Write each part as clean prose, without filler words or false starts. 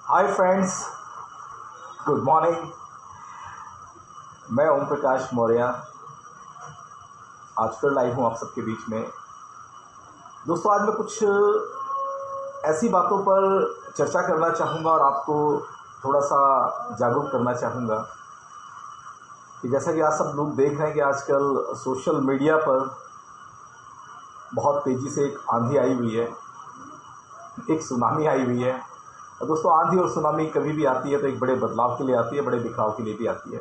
Hi friends, good morning. मैं ओम प्रकाश मौर्य आज फिर लाइव हूँ आप सबके बीच में। दोस्तों, आज मैं कुछ ऐसी बातों पर चर्चा करना चाहूँगा और आपको थोड़ा सा जागरूक करना चाहूँगा कि जैसा कि आप सब लोग देख रहे हैं कि आजकल सोशल मीडिया पर बहुत तेज़ी से एक आंधी आई हुई है, एक सुनामी आई हुई है। और दोस्तों, आंधी और सुनामी कभी भी आती है तो एक बड़े बदलाव के लिए आती है, बड़े बिखराव के लिए भी आती है।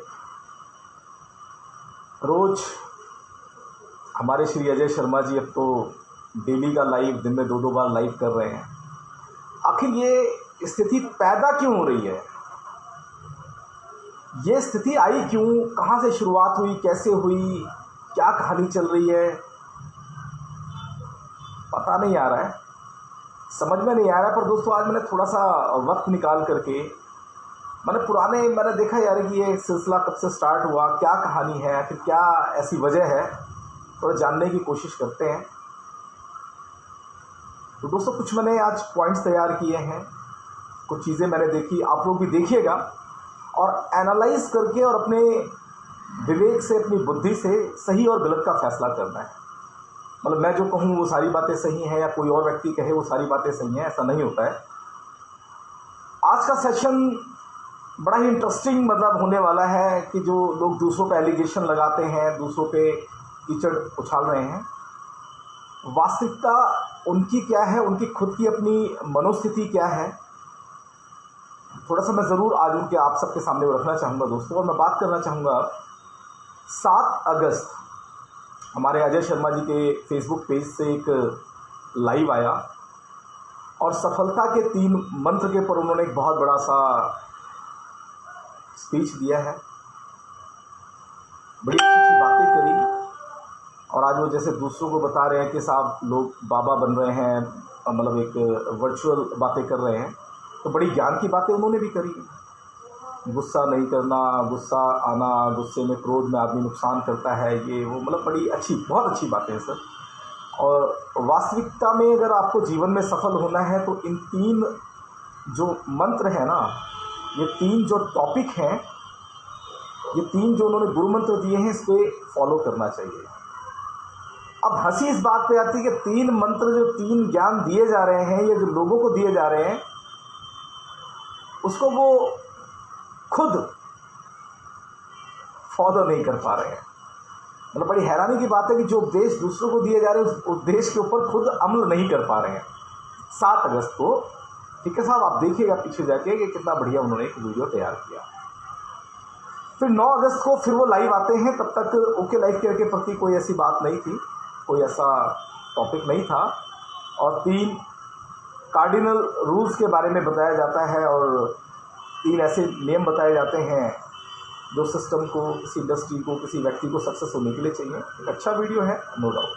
रोज़ हमारे श्री अजय शर्मा जी अब तो डेली का लाइव, दिन में 2-2 बार लाइव कर रहे हैं। आखिर ये स्थिति पैदा क्यों हो रही है? ये स्थिति आई क्यों? कहाँ से शुरुआत हुई? कैसे हुई? क्या कहानी चल रही है? पता नहीं आ रहा है, समझ में नहीं आ रहा है। पर दोस्तों, आज मैंने थोड़ा सा वक्त निकाल करके मैंने देखा यार कि ये सिलसिला कब से स्टार्ट हुआ, क्या कहानी है, आखिर क्या ऐसी वजह है, थोड़ा जानने की कोशिश करते हैं। तो दोस्तों, कुछ मैंने आज पॉइंट्स तैयार किए हैं, कुछ चीज़ें मैंने देखी, आप लोग भी देखिएगा और एनालाइज करके और अपने विवेक से, अपनी बुद्धि से सही और गलत का फैसला करना है। मतलब मैं जो कहूँ वो सारी बातें सही हैं या कोई और व्यक्ति कहे वो सारी बातें सही हैं, ऐसा नहीं होता है। आज का सेशन बड़ा ही इंटरेस्टिंग होने वाला है कि जो लोग दूसरों पे एलिगेशन लगाते हैं, दूसरों पे कीचड़ उछाल रहे हैं, वास्तविकता उनकी क्या है, उनकी खुद की अपनी मनोस्थिति क्या है, थोड़ा सा मैं ज़रूर आज उनके आप सबके सामने वो रखना चाहूँगा दोस्तों। और मैं बात करना चाहूँगा 7 अगस्त हमारे अजय शर्मा जी के फेसबुक पेज से एक लाइव आया और सफलता के 3 मंत्र के पर उन्होंने एक बहुत बड़ा सा स्पीच दिया है, बड़ी अच्छी बातें करी। और आज वो जैसे दूसरों को बता रहे हैं कि साहब लोग बाबा बन रहे हैं, मतलब एक वर्चुअल बातें कर रहे हैं, तो बड़ी ज्ञान की बातें उन्होंने भी करी। गुस्सा नहीं करना, गुस्सा आना, गुस्से में, क्रोध में आदमी नुकसान करता है, ये वो, मतलब बड़ी अच्छी, बहुत अच्छी बातें हैं सर। और वास्तविकता में अगर आपको जीवन में सफल होना है तो इन 3 जो मंत्र हैं ना, ये 3 जो टॉपिक हैं, ये 3 जो उन्होंने गुरु मंत्र दिए हैं, इस पर फॉलो करना चाहिए। अब हंसी इस बात पे आती है कि 3 मंत्र, जो 3 ज्ञान दिए जा रहे हैं, ये जो लोगों को दिए जा रहे हैं, उसको वो खुद फॉलो नहीं कर पा रहे हैं। मतलब बड़ी हैरानी की बात है कि जो उपदेश दूसरों को दिए जा रहे हैं, उस उपदेश के ऊपर खुद अमल नहीं कर पा रहे हैं। 7 अगस्त को, ठीक है साहब, आप देखिएगा पीछे जाके कि कितना बढ़िया उन्होंने एक वीडियो तैयार किया। फिर 9 अगस्त को फिर वो लाइव आते हैं। तब तक ओके लाइफ केयर के प्रति कोई ऐसी बात नहीं थी, कोई ऐसा टॉपिक नहीं था, और 3 कार्डिनल रूल्स के बारे में बताया जाता है और 3 ऐसे नियम बताए जाते हैं जो सिस्टम को, किसी इंडस्ट्री को, किसी व्यक्ति को सक्सेस होने के लिए चाहिए। एक अच्छा वीडियो है, नो डाउट।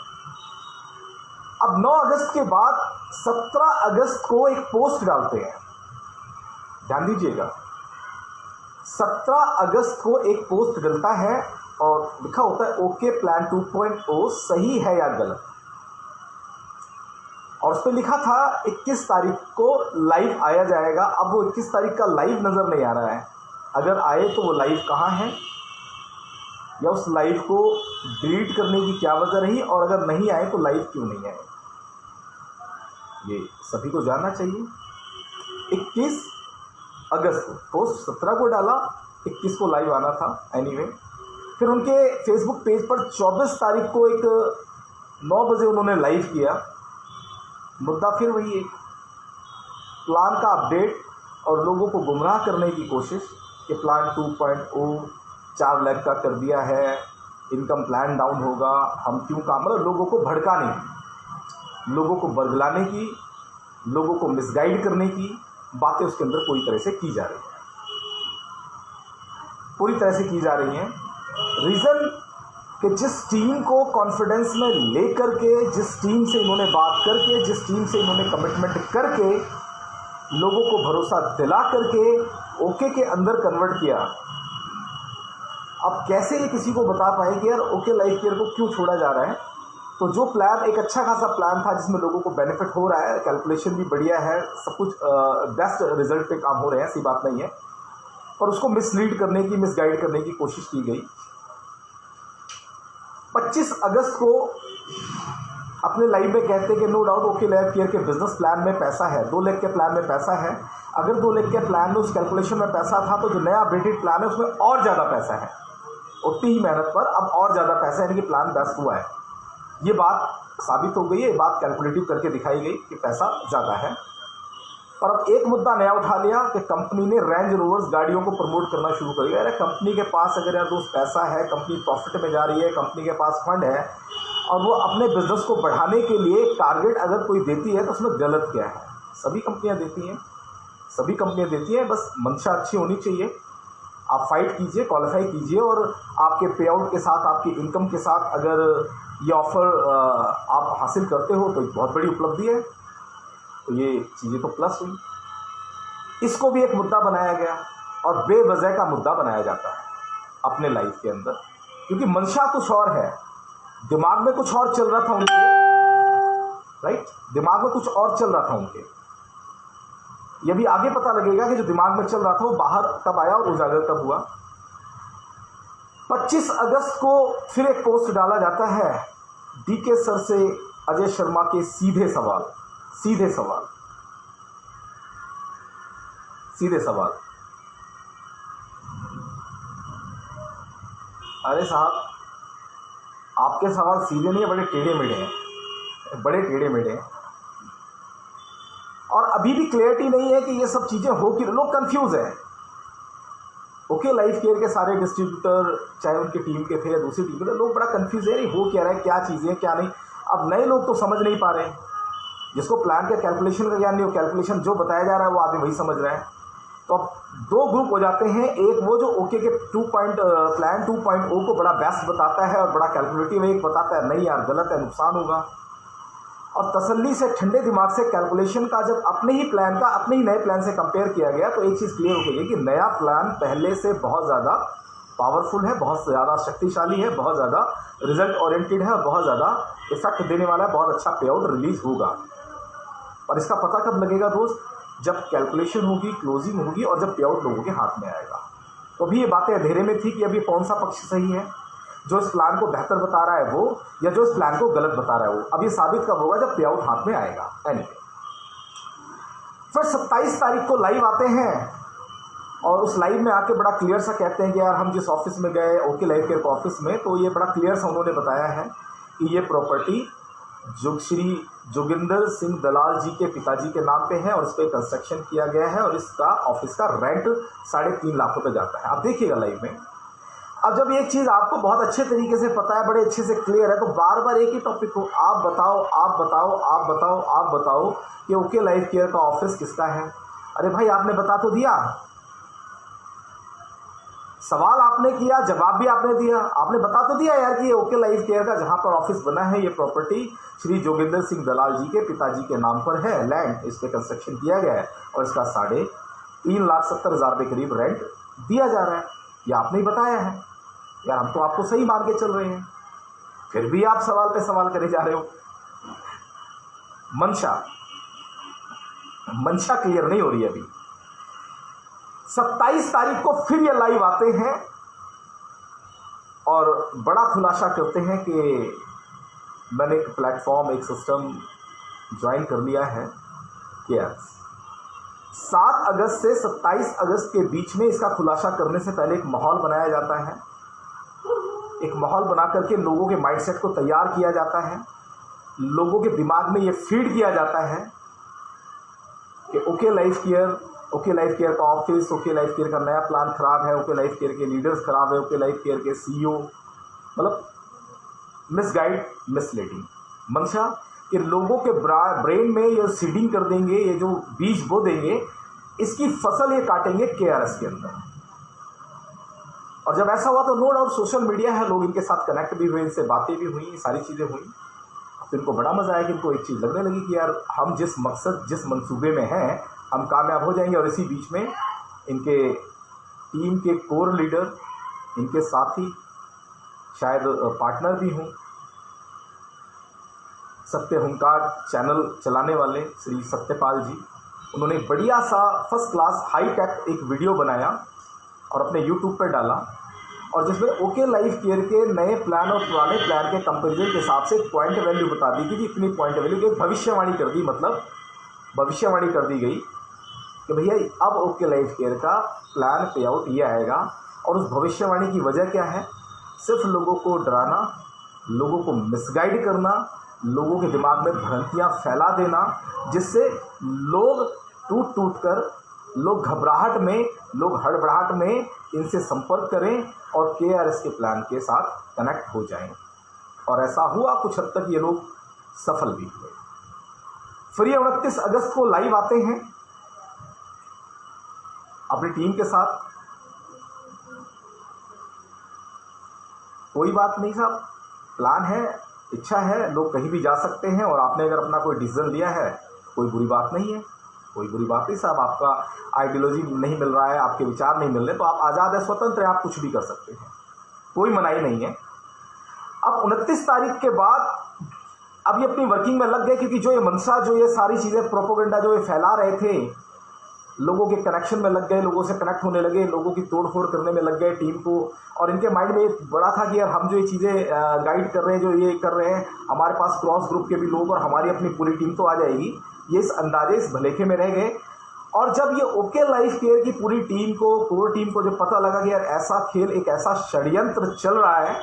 अब 9 अगस्त के बाद 17 अगस्त को एक पोस्ट डालते हैं, ध्यान दीजिएगा। 17 अगस्त को एक पोस्ट डलता है और लिखा होता है ओके प्लान 2.0 सही है या गलत। और उस पर लिखा था 21 तारीख को लाइव आया जाएगा। अब वो 21 तारीख का लाइव नज़र नहीं आ रहा है। अगर आए तो वो लाइव कहाँ है, या उस लाइव को डिलीट करने की क्या वजह रही, और अगर नहीं आए तो लाइव क्यों नहीं आए, ये सभी को जानना चाहिए। 21 अगस्त पोस्ट 17 को डाला, 21 को लाइव आना था। एनीवे, फिर उनके फेसबुक पेज पर 24 तारीख को एक 9 बजे उन्होंने लाइव किया। मुद्दा फिर वही, एक प्लान का अपडेट और लोगों को गुमराह करने की कोशिश कि प्लान 2.0 4 लाख का कर दिया है, इनकम प्लान डाउन होगा, हम क्यों काम, मतलब लोगों को भड़काने की, लोगों को बरगलाने की, लोगों को मिसगाइड करने की बातें उसके अंदर पूरी तरह से की जा रही हैं, पूरी तरह से की जा रही हैं। रीज़न कि जिस टीम को कॉन्फिडेंस में लेकर के, जिस टीम से इन्होंने बात करके, जिस टीम से इन्होंने कमिटमेंट करके, लोगों को भरोसा दिला करके ओके के अंदर कन्वर्ट किया, अब कैसे ये किसी को बता पाए कि यार ओके लाइफ केयर को क्यों छोड़ा जा रहा है, तो जो प्लान एक अच्छा खासा प्लान था जिसमें लोगों को बेनिफिट हो रहा है, कैलकुलेशन भी बढ़िया है, सब कुछ बेस्ट रिजल्ट पे काम हो रहे हैं, ऐसी बात नहीं है, पर उसको मिसलीड करने की, मिसगाइड करने की कोशिश की गई। 25 अगस्त को अपने लाइव में कहते हैं कि no doubt okay life care के बिजनेस प्लान में पैसा है, 2 लाख के प्लान में पैसा है। अगर 2 लाख के प्लान में उस कैलकुलेशन में पैसा था तो जो नया अपडेटेड प्लान है उसमें और ज़्यादा पैसा है, उतनी ही मेहनत पर अब और ज़्यादा पैसा है, यानी कि प्लान बेस्ट हुआ है। ये बात साबित हो गई है, ये बात कैलकुलेटिव करके दिखाई गई कि पैसा ज़्यादा है। पर अब एक मुद्दा नया उठा लिया कि कंपनी ने रेंज रोवर्स गाड़ियों को प्रमोट करना शुरू कर दिया। अरे कंपनी के पास अगर यार दोस्त पैसा है, कंपनी प्रॉफिट में जा रही है, कंपनी के पास फंड है और वो अपने बिजनेस को बढ़ाने के लिए टारगेट अगर कोई देती है तो उसमें गलत क्या है? सभी कंपनियां देती हैं, सभी कंपनियां देती हैं, बस मंशा अच्छी होनी चाहिए। आप फाइट कीजिए, क्वालिफाई कीजिए और आपके पे आउट के साथ, आपकी इनकम के साथ अगर ये ऑफ़र आप हासिल करते हो तो बहुत बड़ी उपलब्धि है। तो ये चीज़ें तो प्लस हुई। इसको भी एक मुद्दा बनाया गया और बेवजह का मुद्दा बनाया जाता है अपने लाइफ के अंदर, क्योंकि मंशा कुछ और है, दिमाग में कुछ और चल रहा था उनके, राइट, दिमाग में कुछ और चल रहा था उनके। ये भी आगे पता लगेगा कि जो दिमाग में चल रहा था वो बाहर कब आया और उजागर कब हुआ। 25 अगस्त को फिर एक पोस्ट डाला जाता है डीके सर से अजय शर्मा के सीधे सवाल। अरे साहब, आपके सवाल सीधे नहीं है, बड़े टेढ़े मेढ़े हैं, और अभी भी क्लियरिटी नहीं है कि ये सब चीज़ें हो कि लोग कंफ्यूज हैं। ओके लाइफ केयर के सारे डिस्ट्रीब्यूटर, चाहे उनकी टीम के थे या दूसरी टीम के, लोग बड़ा कंफ्यूज है, हो क्या रहा है, क्या चीज़ें क्या नहीं। अब नए लोग तो समझ नहीं पा रहे हैं, जिसको प्लान के कैलकुलेशन का ज्ञान नहीं हो, कैलकुलेशन जो बताया जा रहा है वो आदमी वही समझ रहे हैं। तो अब 2 ग्रुप हो जाते हैं, एक वो जो ओके के प्लान 2.0 को बड़ा बेस्ट बताता है और बड़ा कैलकुलेटिव है, एक बताता है नहीं यार गलत है, नुकसान होगा। और तसल्ली से, ठंडे दिमाग से कैलकुलेशन का जब अपने ही प्लान का अपने ही नए प्लान से कंपेयर किया गया तो एक चीज़ क्लियर हो गई कि नया प्लान पहले से बहुत ज़्यादा पावरफुल है, बहुत ज़्यादा शक्तिशाली है, बहुत ज़्यादा रिजल्ट ओरिएंटेड है, बहुत ज़्यादा इफेक्ट देने वाला है, बहुत अच्छा पे आउट रिलीज होगा। और इसका पता कब लगेगा दोस्त? जब कैलकुलेशन होगी, क्लोजिंग होगी और जब पे आउट लोगों के हाथ में आएगा। तो अभी ये बातें अंधेरे में थी कि अभी कौन सा पक्ष सही है, जो इस प्लान को बेहतर बता रहा है वो, या जो इस प्लान को गलत बता रहा है वो। अब ये साबित कब होगा? जब पे आउट हाथ में आएगा। फिर 27 तारीख को लाइव आते हैं और उस लाइव में आके बड़ा क्लियर सा कहते हैं कि यार हम जिस ऑफिस में गए, ओके लाइफ केयर ऑफिस में, तो ये बड़ा क्लियर सा उन्होंने बताया है कि ये प्रॉपर्टी श्री जोगिंदर सिंह दलाल जी के पिताजी के नाम पे है और इस पर कंस्ट्रक्शन किया गया है और इसका ऑफिस का रेंट 3.5 लाख रुपए जाता है। आप देखिएगा लाइव में। अब जब एक चीज़ आपको बहुत अच्छे तरीके से पता है, बड़े अच्छे से क्लियर है, तो बार बार एक ही टॉपिक को आप बताओ कि ओके लाइफ केयर का ऑफिस किसका है। अरे भाई आपने बता तो दिया, सवाल आपने किया, जवाब भी आपने दिया, आपने बता तो दिया यार कि ये ओके लाइफ केयर का जहाँ पर ऑफिस बना है ये प्रॉपर्टी श्री जोगिंदर सिंह दलाल जी के पिताजी के नाम पर है, लैंड इस पर कंस्ट्रक्शन किया गया है और इसका 3,70,000 रुपये करीब रेंट दिया जा रहा है। ये आपने ही बताया है यार, हम तो आपको सही मान के चल रहे हैं, फिर भी आप सवाल पे सवाल करे जा रहे हो। मंशा क्लियर नहीं हो रही अभी। 27 तारीख को फिर ये लाइव आते हैं और बड़ा खुलासा करते हैं कि मैंने एक प्लेटफॉर्म, एक सिस्टम ज्वाइन कर लिया है। क्या 7 अगस्त से 27 अगस्त के बीच में इसका खुलासा करने से पहले एक माहौल बनाया जाता है, एक माहौल बना करके लोगों के माइंडसेट को तैयार किया जाता है, लोगों के दिमाग में ये फीड किया जाता है कि ओके लाइफ केयर का ऑफिस, ओके लाइफ केयर का नया प्लान खराब है, ओके लाइफ केयर के लीडर्स खराब है, ओके लाइफ केयर के सीईओ, मतलब मिसगाइड, मिसलीडिंग। मंशा कि लोगों के ब्रेन में ये सीडिंग कर देंगे, ये जो बीज बो देंगे, इसकी फसल ये काटेंगे केआरएस के अंदर। और जब ऐसा हुआ तो नो डाउट सोशल मीडिया है, लोग इनके साथ कनेक्ट भी हुए, इनसे बातें भी हुई, सारी चीज़ें हुई। तो इनको बड़ा मज़ा आया कि इनको एक चीज़ लगने लगी कि यार हम जिस मकसद, जिस मंसूबे में हैं हम कामयाब हो जाएंगे। और इसी बीच में इनके टीम के कोर लीडर, इनके साथी, शायद पार्टनर भी हों, सत्य हुंकार चैनल चलाने वाले श्री सत्यपाल जी, उन्होंने बढ़िया सा फर्स्ट क्लास हाई टेक एक वीडियो बनाया और अपने यूट्यूब पर डाला, और जिसमें ओके लाइफ केयर के नए प्लान और पुराने प्लान के कंपेरिजन के हिसाब से पॉइंट वैल्यू बता दी गई कि इतनी पॉइंट वैल्यू की भविष्यवाणी कर दी, मतलब भविष्यवाणी कर दी गई कि भैया अब ओके लाइफ केयर का प्लान पे आउट ये आएगा। और उस भविष्यवाणी की वजह क्या है? सिर्फ लोगों को डराना, लोगों को मिसगाइड करना, लोगों के दिमाग में भ्रांतियाँ फैला देना, जिससे लोग टूट टूट कर, लोग घबराहट में, लोग हड़बड़ाहट में इनसे संपर्क करें और KRS के प्लान के साथ कनेक्ट हो जाएं। और ऐसा हुआ, कुछ हद तक ये लोग सफल भी हुए। फिर ये 29 अगस्त को लाइव आते हैं अपनी टीम के साथ। कोई बात नहीं साहब, प्लान है, इच्छा है, लोग कहीं भी जा सकते हैं, और आपने अगर अपना कोई डिसीजन लिया है कोई बुरी बात नहीं है, कोई बुरी बात नहीं साहब। आपका आइडियोलॉजी नहीं मिल रहा है, आपके विचार नहीं मिल रहे, तो आप आज़ाद है, स्वतंत्र हैं, आप कुछ भी कर सकते हैं, कोई मनाही नहीं है। अब 29 तारीख के बाद अब ये अपनी वर्किंग में लग गए, क्योंकि जो ये मनसा, जो ये सारी चीज़ें प्रोपोगेंडा जो ये फैला रहे थे, लोगों के कनेक्शन में लग गए, लोगों से कनेक्ट होने लगे, लोगों की तोड़ फोड़ करने में लग गए टीम को। और इनके माइंड में ये बड़ा था कि यार हम जो ये चीज़ें गाइड कर रहे हैं, जो ये कर रहे हैं, हमारे पास क्रॉस ग्रुप के भी लोग और हमारी अपनी पूरी टीम तो आ जाएगी। ये इस अंदाजे, इस भलेखे में रह गए। और जब ये ओके लाइफ केयर की पूरी टीम को, कोर टीम को जब पता लगा कि यार ऐसा खेल, एक ऐसा षड्यंत्र चल रहा है,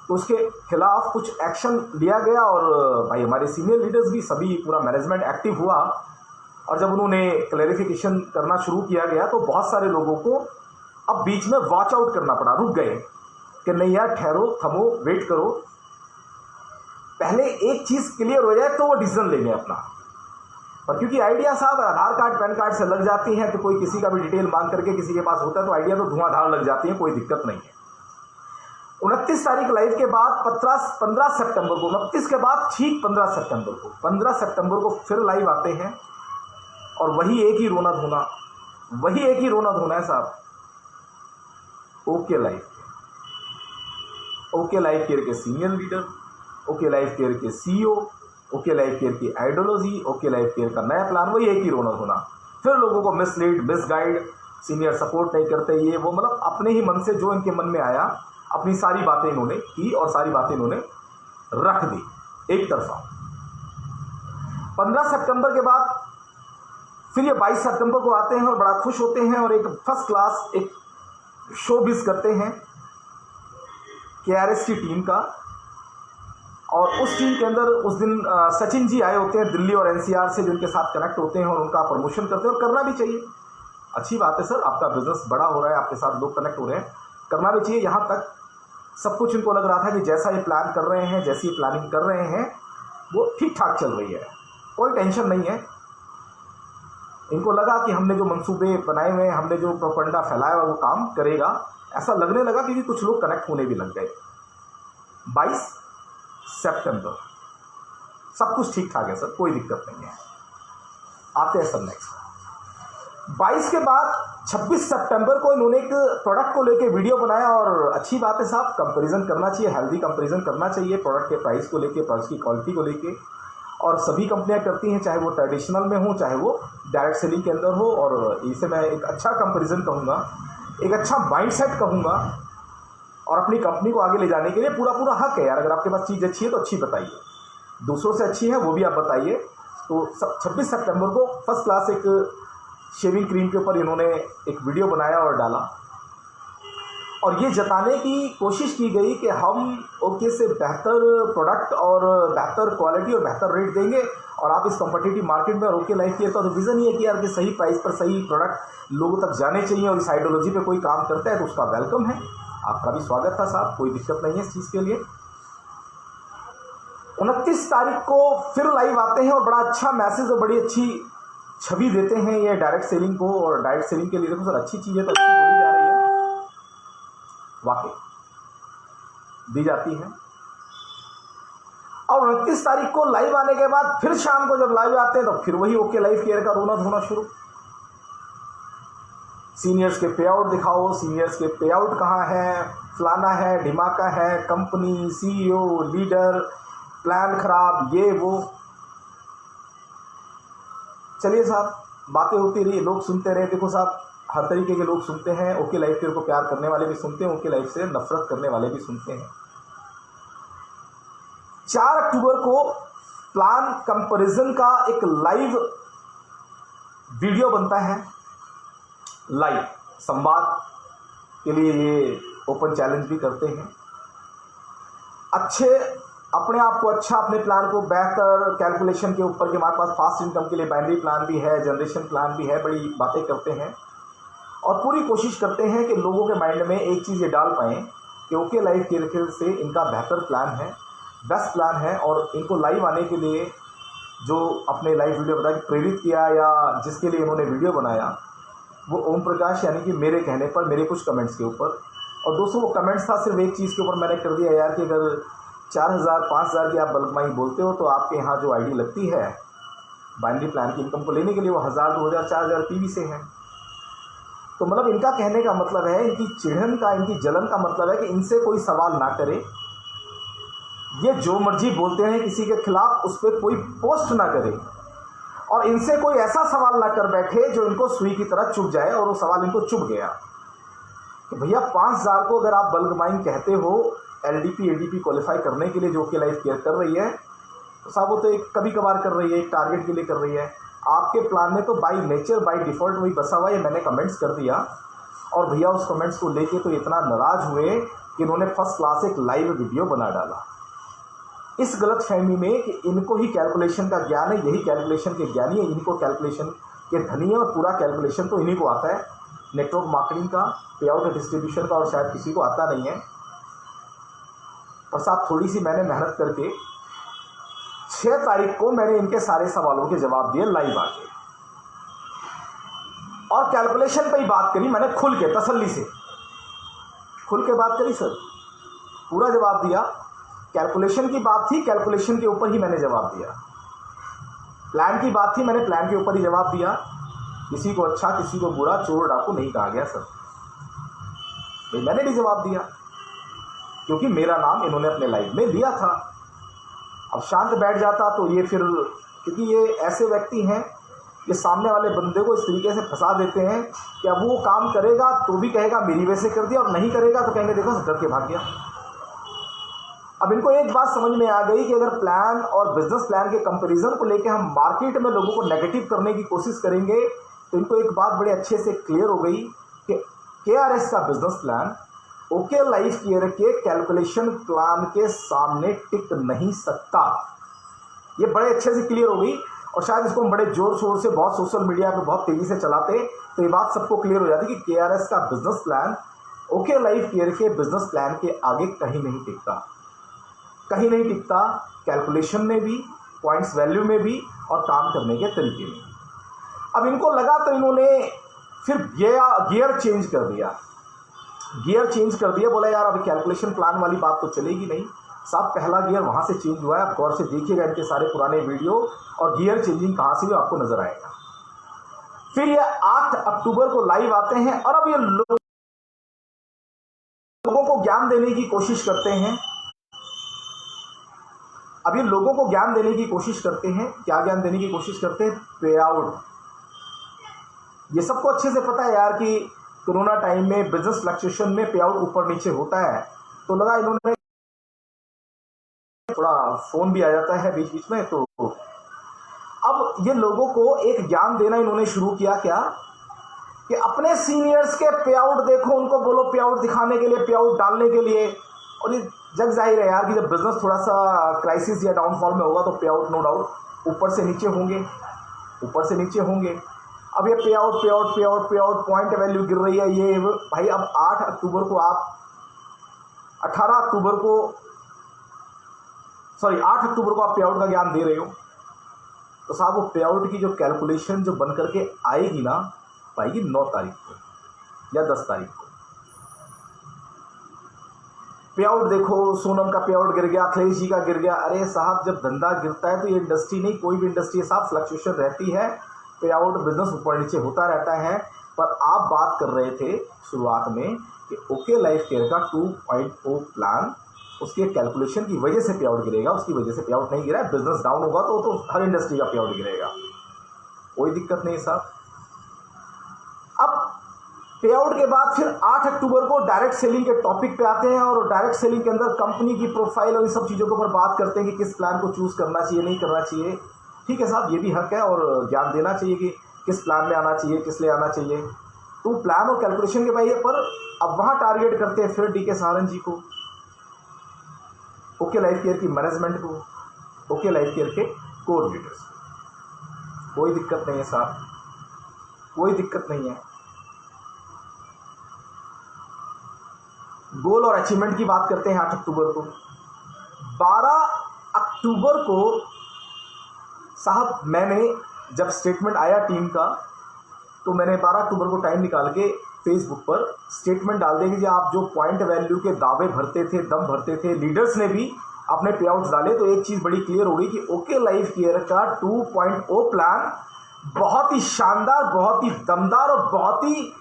तो उसके खिलाफ कुछ एक्शन लिया गया। और भाई हमारे सीनियर लीडर्स भी, सभी पूरा मैनेजमेंट एक्टिव हुआ। और जब उन्होंने क्लैरिफिकेशन करना शुरू किया गया, तो बहुत सारे लोगों को अब बीच में वॉच आउट करना पड़ा, रुक गए कि नहीं यार ठहरो, थमो, वेट करो, पहले एक चीज़ क्लियर हो जाए तो वो डिसीजन लेंगे अपना। पर क्योंकि आइडिया साहब आधार कार्ड पैन कार्ड से लग जाती हैं, तो कोई किसी का भी डिटेल मांग करके किसी के पास होता है तो आइडिया तो धुआंधार लग जाती है, कोई दिक्कत नहीं है। 29 तारीख लाइव के बाद 15 सितंबर को, 29 के बाद ठीक 15 सितंबर को फिर लाइव आते हैं। और वही एक ही रोना धोना, वही एक ही रोना धोना है साहब। ओके लाइफ केयर के senior leader, okay life care के CEO, ओके लाइफ केयर की आइडियोलॉजी, ओके लाइफ केयर का नया प्लान, वही एक ही रोना धोना। फिर लोगों को मिसलीड, मिसगाइड, सीनियर सपोर्ट नहीं करते, ये वो, मतलब अपने ही मन से जो इनके मन में आया, अपनी सारी बातें इन्होंने की और सारी बातें इन्होंने रख दी एक तरफा। 15 सितंबर के बाद फिर ये 22 सितंबर को आते हैं और बड़ा खुश होते हैं और एक फर्स्ट क्लास एक शोबिज करते हैं KRS की टीम का। और उस टीम के अंदर उस दिन सचिन जी आए होते हैं दिल्ली और NCR से, जिनके साथ कनेक्ट होते हैं और उनका प्रमोशन करते हैं। और करना भी चाहिए, अच्छी बात है सर, आपका बिजनेस बड़ा हो रहा है, आपके साथ लोग कनेक्ट हो रहे हैं, करना भी चाहिए। यहाँ तक सब कुछ इनको लग रहा था कि जैसा ये प्लान कर रहे हैं, जैसी प्लानिंग कर रहे हैं, वो ठीक ठाक चल रही है, कोई टेंशन नहीं है। इनको लगा कि हमने जो मंसूबे बनाए हुए हैं, हमने जो प्रोपेगेंडा फैलाया हुआ, वो काम करेगा, ऐसा लगने लगा, क्योंकि कुछ लोग कनेक्ट होने भी लग गए। 22 सितंबर सब कुछ ठीक ठाक है सर, कोई दिक्कत नहीं है। आते हैं सर नेक्स्ट 22 के बाद 26 सितंबर को इन्होंने एक प्रोडक्ट को लेके वीडियो बनाया। और अच्छी बात है साहब, कंपैरिजन करना चाहिए, हेल्दी कंपैरिजन करना चाहिए प्रोडक्ट के प्राइस को लेके, प्रोडक्ट की क्वालिटी को लेके। और सभी कंपनियां करती हैं, चाहे वो ट्रेडिशनल में हो, चाहे वो डायरेक्ट सेलिंग के अंदर हो। और इसे मैं एक अच्छा कंपैरिजन कहूँगा, एक अच्छा माइंडसेट कहूँगा। और अपनी कंपनी को आगे ले जाने के लिए पूरा हक है यार, अगर आपके पास चीज़ अच्छी है तो अच्छी बताइए, दूसरों से अच्छी है वो भी आप बताइए। तो 26 सितंबर को फर्स्ट क्लास एक शेविंग क्रीम के ऊपर इन्होंने एक वीडियो बनाया और डाला, और ये जताने की कोशिश की गई कि हम ओके से बेहतर प्रोडक्ट और बेहतर क्वालिटी और बेहतर रेट देंगे, और आप इस कॉम्पिटिटिव मार्केट में। और ओके लाइफ केयर का तो विज़न ये है कि यार कि सही प्राइस पर सही प्रोडक्ट लोगों तक जाने चाहिए, और इस आइडियोलॉजी पे कोई काम करता है तो उसका वेलकम है, आपका भी स्वागत था साहब, कोई दिक्कत नहीं है इस चीज़ के लिए। 29 तारीख को फिर लाइव आते हैं और बड़ा अच्छा मैसेज और बड़ी अच्छी छवि देते हैं ये डायरेक्ट सेलिंग को। और डायरेक्ट सेलिंग के लिए देखो सर, अच्छी चीज़ है तो अच्छी बोली जा रही है, वाकई दी जाती है। और 29 तारीख को लाइव आने के बाद फिर शाम को जब लाइव आते हैं तो फिर वही ओके लाइफ केयर का रोना धोना शुरू। सीनियर्स के पे आउट दिखाओ, सीनियर्स के पे आउट कहाँ है, फलाना है, ढिमाका है, कंपनी, CEO, लीडर, प्लान खराब, ये वो। चलिए साहब, बातें होती रही, लोग सुनते रहे। देखो साहब, हर तरीके के लोग सुनते हैं। ओके लाइफ केयर को प्यार करने वाले भी सुनते हैं, ओके लाइफ से नफरत करने वाले भी सुनते हैं। 4 अक्टूबर को प्लान कंपैरिजन का एक लाइव वीडियो बनता है। लाइव संवाद के लिए ये ओपन चैलेंज भी करते हैं। अपने आप को अच्छा, अपने प्लान को बेहतर कैलकुलेशन के ऊपर, कि हमारे पास फास्ट इनकम के लिए बाइनरी प्लान भी है, जनरेशन प्लान भी है, बड़ी बातें करते हैं और पूरी कोशिश करते हैं कि लोगों के माइंड में एक चीज़ ये डाल पाएँ कि ओके लाइफ केयर से इनका बेहतर प्लान है, बेस्ट प्लान है। और इनको लाइव आने के लिए जो अपने लाइव वीडियो बता के प्रेरित किया या जिसके लिए इन्होंने वीडियो बनाया, वो ओम प्रकाश, यानी कि मेरे कहने पर, मेरे कुछ कमेंट्स के ऊपर। और दोस्तों, वो कमेंट्स था सिर्फ एक चीज़ के ऊपर मैंने कर दिया यार, कि अगर 4000 5000 की आप बल्क बाइंग बोलते हो तो आपके यहाँ जो आईडी लगती है बाइनरी प्लान की इनकम को लेने के लिए, वो 1000 2000 4000 पीवी से है। तो मतलब इनका कहने का मतलब है, इनकी चिढ़न का, इनकी जलन का मतलब है कि इनसे कोई सवाल ना करे, ये जो मर्जी बोलते हैं किसी के खिलाफ, उस पर कोई पोस्ट ना करे और इनसे कोई ऐसा सवाल ना कर बैठे जो इनको सुई की तरह चुभ जाए। और वो सवाल इनको चुभ गया कि भैया 5000 को अगर आप बल्क बाइंग कहते हो एलडीपी एडीपी क्वालिफाई करने के लिए, जो कि लाइफ केयर कर रही है, तो साहब वो तो एक कभी कभार कर रही है, एक टारगेट के लिए कर रही है। आपके प्लान में तो बाई नेचर, बाई डिफ़ॉल्ट वही बसा हुआ है। मैंने कमेंट्स कर दिया और भैया उस कमेंट्स को लेके तो इतना नाराज़ हुए कि इन्होंने फर्स्ट क्लास एक लाइव वीडियो बना डाला, इस गलत फहमी में कि इनको ही कैलकुलेशन का ज्ञान है, यही कैलकुलेशन के ज्ञानी है, इनको कैलकुलेशन के धनी है और पूरा कैलकुलेशन तो इन्हीं को आता है, नेटवर्क मार्केटिंग का, पे आउट डिस्ट्रीब्यूशन का, और शायद किसी को आता नहीं है। पर साहब, थोड़ी सी मैंने मेहनत करके 6 तारीख को मैंने इनके सारे सवालों के जवाब दिए लाइव आके, और कैलकुलेशन पे ही बात करी मैंने, खुल के, तसल्ली से खुल के बात करी सर, पूरा जवाब दिया। कैलकुलेशन की बात थी, कैलकुलेशन के ऊपर ही मैंने जवाब दिया। प्लान की बात थी, मैंने प्लान के ऊपर ही जवाब दिया। किसी को अच्छा, किसी को बुरा, चोर डाकू नहीं कहा गया सर, भाई मैंने भी जवाब दिया क्योंकि मेरा नाम इन्होंने अपने लाइव में लिया था। अब शांत बैठ जाता तो ये फिर, क्योंकि ये ऐसे व्यक्ति हैं, ये सामने वाले बंदे को इस तरीके से फंसा देते हैं कि अब वो काम करेगा तो भी कहेगा मेरी वजह से कर दिया, और नहीं करेगा तो कहेंगे देखो डर के भाग गया। अब इनको एक बात समझ में आ गई कि अगर प्लान और बिजनेस प्लान के कंपैरिजन को लेकर हम मार्केट में लोगों को नेगेटिव करने की कोशिश करेंगे, तो इनको एक बात बड़े अच्छे से क्लियर हो गई कि KRS का business plan okay life care के कैलकुलेशन प्लान के सामने टिक नहीं सकता। ये बड़े अच्छे से क्लियर हो गई, और शायद इसको हम बड़े जोर शोर से बहुत सोशल मीडिया पे बहुत तेज़ी से चलाते तो ये बात सबको क्लियर हो जाती कि KRS का business plan okay life care के बिजनेस प्लान के आगे कहीं नहीं टिकता, कहीं नहीं टिकता, कैलकुलेशन में भी, पॉइंट्स वैल्यू में भी, और काम करने के तरीके में। अब इनको लगा तो इन्होंने फिर गियर चेंज कर दिया, बोला यार अब कैलकुलेशन प्लान वाली बात तो चलेगी नहीं साहब। पहला गियर वहाँ से चेंज हुआ है, आप गौर से देखिएगा इनके सारे पुराने वीडियो, और गियर चेंजिंग कहाँ से भी आपको नजर आएगा। फिर ये 8 अक्टूबर को लाइव आते हैं और अब ये लोगों को ज्ञान देने की कोशिश करते हैं। अब ये लोगों को ज्ञान देने की कोशिश करते हैं, क्या ज्ञान देने की कोशिश करते हैं? पे आउट। ये सबको अच्छे से पता है यार कि कोरोना टाइम में बिजनेस फ्लक्चुएशन में पे आउट ऊपर नीचे होता है, तो लगा इन्होंने, थोड़ा फोन भी आ जाता है बीच बीच में, तो अब ये लोगों को एक ज्ञान देना इन्होंने शुरू किया, क्या कि अपने सीनियर्स के पे आउट देखो, उनको बोलो पे आउट दिखाने के लिए, पे आउट डालने के लिए। और ये जग जाहिर है यार कि जब बिजनेस थोड़ा सा क्राइसिस या डाउनफॉल में होगा तो पे आउट नो डाउट ऊपर से नीचे होंगे। अब ये पे आउट पॉइंट वैल्यू गिर रही है ये भाई। अब 8 अक्टूबर को आप 8 अक्टूबर को आप पे आउट का ज्ञान दे रहे हो, तो साहब वो पे आउट की जो कैलकुलेशन जो बन करके आएगी ना, पाएगी 9 तारीख को या 10 तारीख को। पे आउट देखो, सोनम का पे आउट गिर गया, अखिलेश जी का गिर गया। अरे साहब, जब धंधा गिरता है तो ये इंडस्ट्री नहीं, कोई भी इंडस्ट्री है साहब, फ्लक्चुएशन रहती है, पे आउट बिजनेस ऊपर नीचे होता रहता है। पर आप बात कर रहे थे शुरुआत में कि ओके लाइफ केयर का 2.0 प्लान उसके कैलकुलेशन की वजह से पे आउट गिरेगा, उसकी वजह से पे आउट नहीं गिरा है। बिजनेस डाउन होगा तो हर इंडस्ट्री का पे आउट गिरेगा, कोई दिक्कत नहीं साहब। अब पे आउट के बाद फिर 8 अक्टूबर को डायरेक्ट सेलिंग के टॉपिक पे आते हैं और डायरेक्ट सेलिंग के अंदर कंपनी की प्रोफाइल और इन सब चीज़ों के ऊपर बात करते हैं कि किस प्लान को चूज करना चाहिए, नहीं करना चाहिए। ठीक है साहब, ये भी हक है और ज्ञान देना चाहिए कि किस प्लान में आना चाहिए, किस लिए आना चाहिए। तो प्लान और कैलकुलेशन के भाई पर अब वहाँ टारगेट करते हैं फिर DK सारन जी को, ओके लाइफ केयर की मैनेजमेंट को, ओके लाइफ केयर के कोऑर्डिनेटर्स को। कोई दिक्कत नहीं है साहब, कोई दिक्कत नहीं है। गोल और अचीवमेंट की बात करते हैं 8 अक्टूबर को। 12 अक्टूबर को साहब मैंने जब स्टेटमेंट आया टीम का, तो मैंने 12 अक्टूबर को टाइम निकाल के फेसबुक पर स्टेटमेंट डाल देंगे कि आप जो पॉइंट वैल्यू के दावे भरते थे, दम भरते थे, लीडर्स ने भी अपने पे आउट्स डाले, तो एक चीज़ बड़ी क्लियर हो गई कि ओके लाइफ केयर का 2.0 प्लान बहुत ही शानदार, बहुत ही दमदार और बहुत ही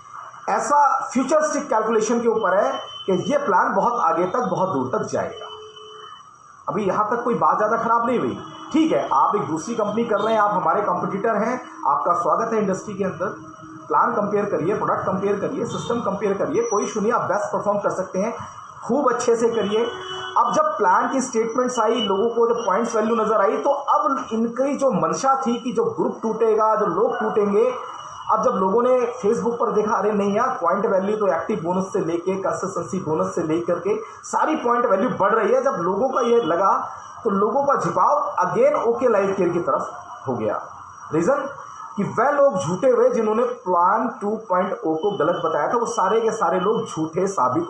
ऐसा फ्यूचरिस्टिक कैलकुलेशन के ऊपर है कि ये प्लान बहुत आगे तक, बहुत दूर तक जाएगा। अभी यहाँ तक कोई बात ज़्यादा खराब नहीं हुई। ठीक है, आप एक दूसरी कंपनी कर रहे हैं, आप हमारे कंपटीटर हैं, आपका स्वागत है इंडस्ट्री के अंदर। प्लान कंपेयर करिए, प्रोडक्ट कंपेयर करिए, सिस्टम कंपेयर करिए, कोई इशू नहीं, आप बेस्ट परफॉर्म कर सकते हैं, खूब अच्छे से करिए। अब जब प्लान की स्टेटमेंट्स आई, लोगों को जब पॉइंट्स वैल्यू नजर आई, तो अब इनकी जो मंशा थी कि जो ग्रुप टूटेगा, जो लोग टूटेंगे, अब जब लोगों ने फेसबुक पर देखा, अरे नहीं यार, पॉइंट वैल्यू तो एक्टिव बोनस से लेके कंसिस्टेंसी बोनस से लेकर के सारी पॉइंट वैल्यू बढ़ रही है। जब लोगों का ये लगा तो लोगों का झुकाव अगेन ओके लाइफ केयर की तरफ हो गया। रीजन कि वह लोग झूठे हुए जिन्होंने प्लान 2.0 को गलत बताया था, वो सारे के सारे लोग झूठे साबित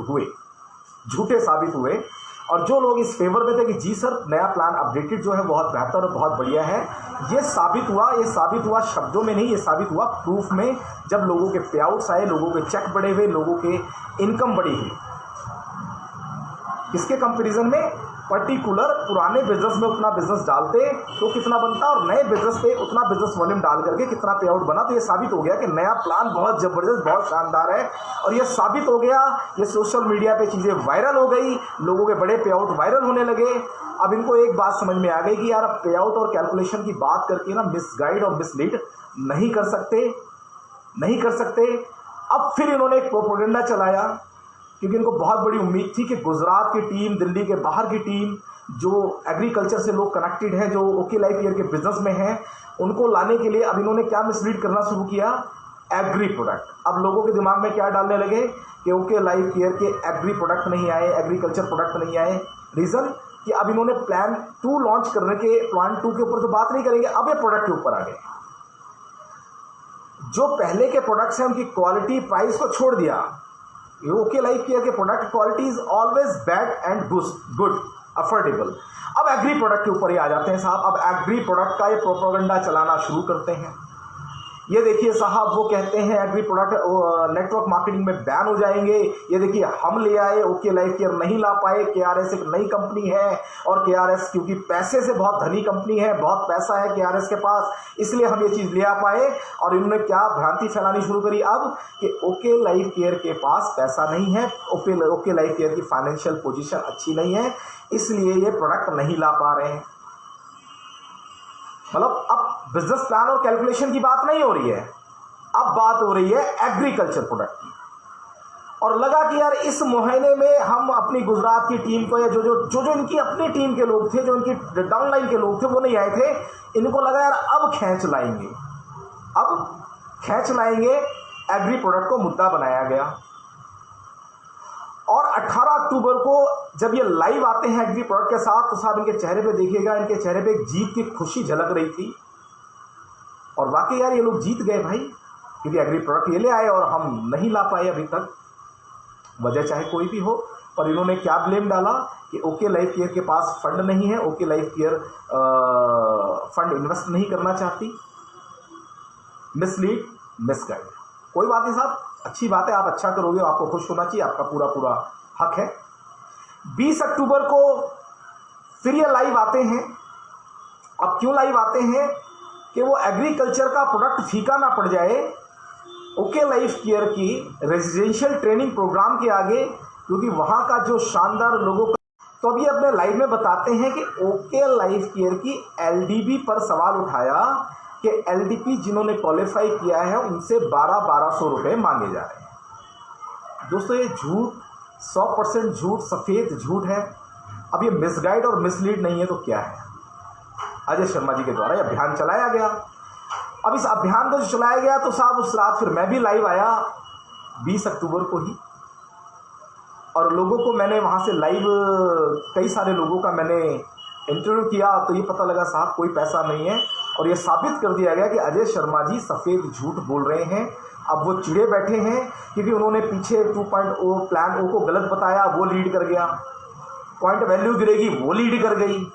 हुए। और जो लोग इस फेवर में थे कि जी सर नया प्लान अपडेटेड जो है बहुत बेहतर और बहुत बढ़िया है, ये साबित हुआ शब्दों में नहीं, ये साबित हुआ प्रूफ में। जब लोगों के पे आउट्स आए, लोगों के चेक बढ़े हुए, लोगों के इनकम बढ़ी हुई। किसके कंपैरिजन में? पर्टिकुलर पुराने बिजनेस में उतना बिजनेस डालते तो कितना बनता और नए बिजनेस पे उतना बिजनेस वॉल्यूम डाल करके कितना पे आउट बना। तो ये साबित हो गया कि नया प्लान बहुत जबरदस्त, बहुत शानदार है। और ये साबित हो गया, ये सोशल मीडिया पे चीज़ें वायरल हो गई, लोगों के बड़े पे आउट वायरल होने लगे। अब इनको एक बात समझ में आ गई कि यार अब पे आउट और कैलकुलेशन की बात करके ना मिसगाइड और मिसलीड नहीं कर सकते। अब फिर इन्होंने एक प्रोपेगेंडा चलाया, क्योंकि इनको बहुत बड़ी उम्मीद थी कि गुजरात की टीम, दिल्ली के बाहर की टीम, जो एग्रीकल्चर से लोग कनेक्टेड हैं, जो ओके लाइफ केयर के बिजनेस में हैं, उनको लाने के लिए अब इन्होंने क्या मिसलीड करना शुरू किया? Agree product. अब लोगों के दिमाग में क्या डालने लगे कि ओके लाइफ केयर के एग्री प्रोडक्ट नहीं आए, एग्रीकल्चर प्रोडक्ट नहीं आए। रीज़न कि अब इन्होंने प्लान 2 लॉन्च करने के, प्लान 2 के ऊपर तो बात नहीं करेंगे, अब ये प्रोडक्ट के ऊपर आ गए। जो पहले के प्रोडक्ट्स हैं उनकी क्वालिटी, प्राइस को छोड़ दिया। ओके लाइफ केयर के product quality is always bad and good, affordable. अब एग्री प्रोडक्ट के ऊपर ही आ जाते हैं साहब। अब एग्री प्रोडक्ट का ये प्रोपेगेंडा चलाना शुरू करते हैं। ये देखिए साहब, वो कहते हैं एग्री प्रोडक्ट नेटवर्क मार्केटिंग में बैन हो जाएंगे। ये देखिए हम ले आए, ओके लाइफ केयर नहीं ला पाए। KRS एक नई कंपनी है और KRS क्योंकि पैसे से बहुत धनी कंपनी है, बहुत पैसा है KRS के पास, इसलिए हम ये चीज़ ले आ पाए। और इन्होंने क्या भ्रांति फैलानी शुरू करी अब कि ओके लाइफ केयर के पास पैसा नहीं है, ओके लाइफ केयर की फाइनेंशियल पोजीशन अच्छी नहीं है, इसलिए ये प्रोडक्ट नहीं ला पा रहे हैं। मतलब अब बिजनेस प्लान और कैलकुलेशन की बात नहीं हो रही है, अब बात हो रही है एग्रीकल्चर प्रोडक्ट की। और लगा कि यार इस महीने में हम अपनी गुजरात की टीम को, या जो इनकी अपनी टीम के लोग थे, जो इनकी डाउनलाइन के लोग थे, वो नहीं आए थे, इनको लगा यार अब खींच लाएंगे। एग्री प्रोडक्ट को मुद्दा बनाया गया। और 18 अक्टूबर को जब ये लाइव आते हैं एग्री प्रोडक्ट के साथ, तो साहब इनके चेहरे पे देखिएगा, इनके चेहरे पे एक जीत की खुशी झलक रही थी। और वाकई यार ये लोग जीत गए भाई, क्योंकि एग्री प्रोडक्ट ये ले आए और हम नहीं ला पाए अभी तक। वजह चाहे कोई भी हो, पर इन्होंने क्या ब्लेम डाला कि ओके लाइफ केयर के पास फंड नहीं है, okay life care fund invest नहीं करना चाहती। Mislead, misguide. कोई बात नहीं साहब, अच्छी बात है, आप अच्छा करोगे, आपको खुश होना चाहिए, आपका पूरा हक है। 20 अक्टूबर को फिर ये लाइव आते हैं। अब क्यों लाइव आते हैं? कि वो एग्रीकल्चर का प्रोडक्ट फीका ना पड़ जाए ओके लाइफ केयर की रेजिडेंशियल ट्रेनिंग प्रोग्राम के आगे, क्योंकि वहाँ का जो शानदार लोगों का तो अब ये अपने लाइव में बताते हैं कि ओके लाइफ केयर की एलडीबी पर सवाल उठाया कि एलडीपी जिन्होंने क्वालिफाई किया है उनसे 1200 रुपये मांगे जा रहे हैं। दोस्तों ये झूठ 100% झूठ, सफ़ेद झूठ है। अब ये मिसगाइड और मिसलीड नहीं है तो क्या है? अजय शर्मा जी के द्वारा ये अभियान चलाया गया। अब इस अभियान को जो चलाया गया तो साहब उस रात फिर मैं भी लाइव आया 20 अक्टूबर को ही, और लोगों को मैंने वहाँ से लाइव कई सारे लोगों का मैंने इंटरव्यू किया। तो ये पता लगा साहब कोई पैसा नहीं है, और ये साबित कर दिया गया कि अजय शर्मा जी सफ़ेद झूठ बोल रहे हैं। अब वो चिड़े बैठे हैं क्योंकि उन्होंने पीछे 2.0 प्लान ओ को गलत बताया, वो लीड कर गया। पॉइंट वैल्यू गिरेगी, वो लीड कर गई।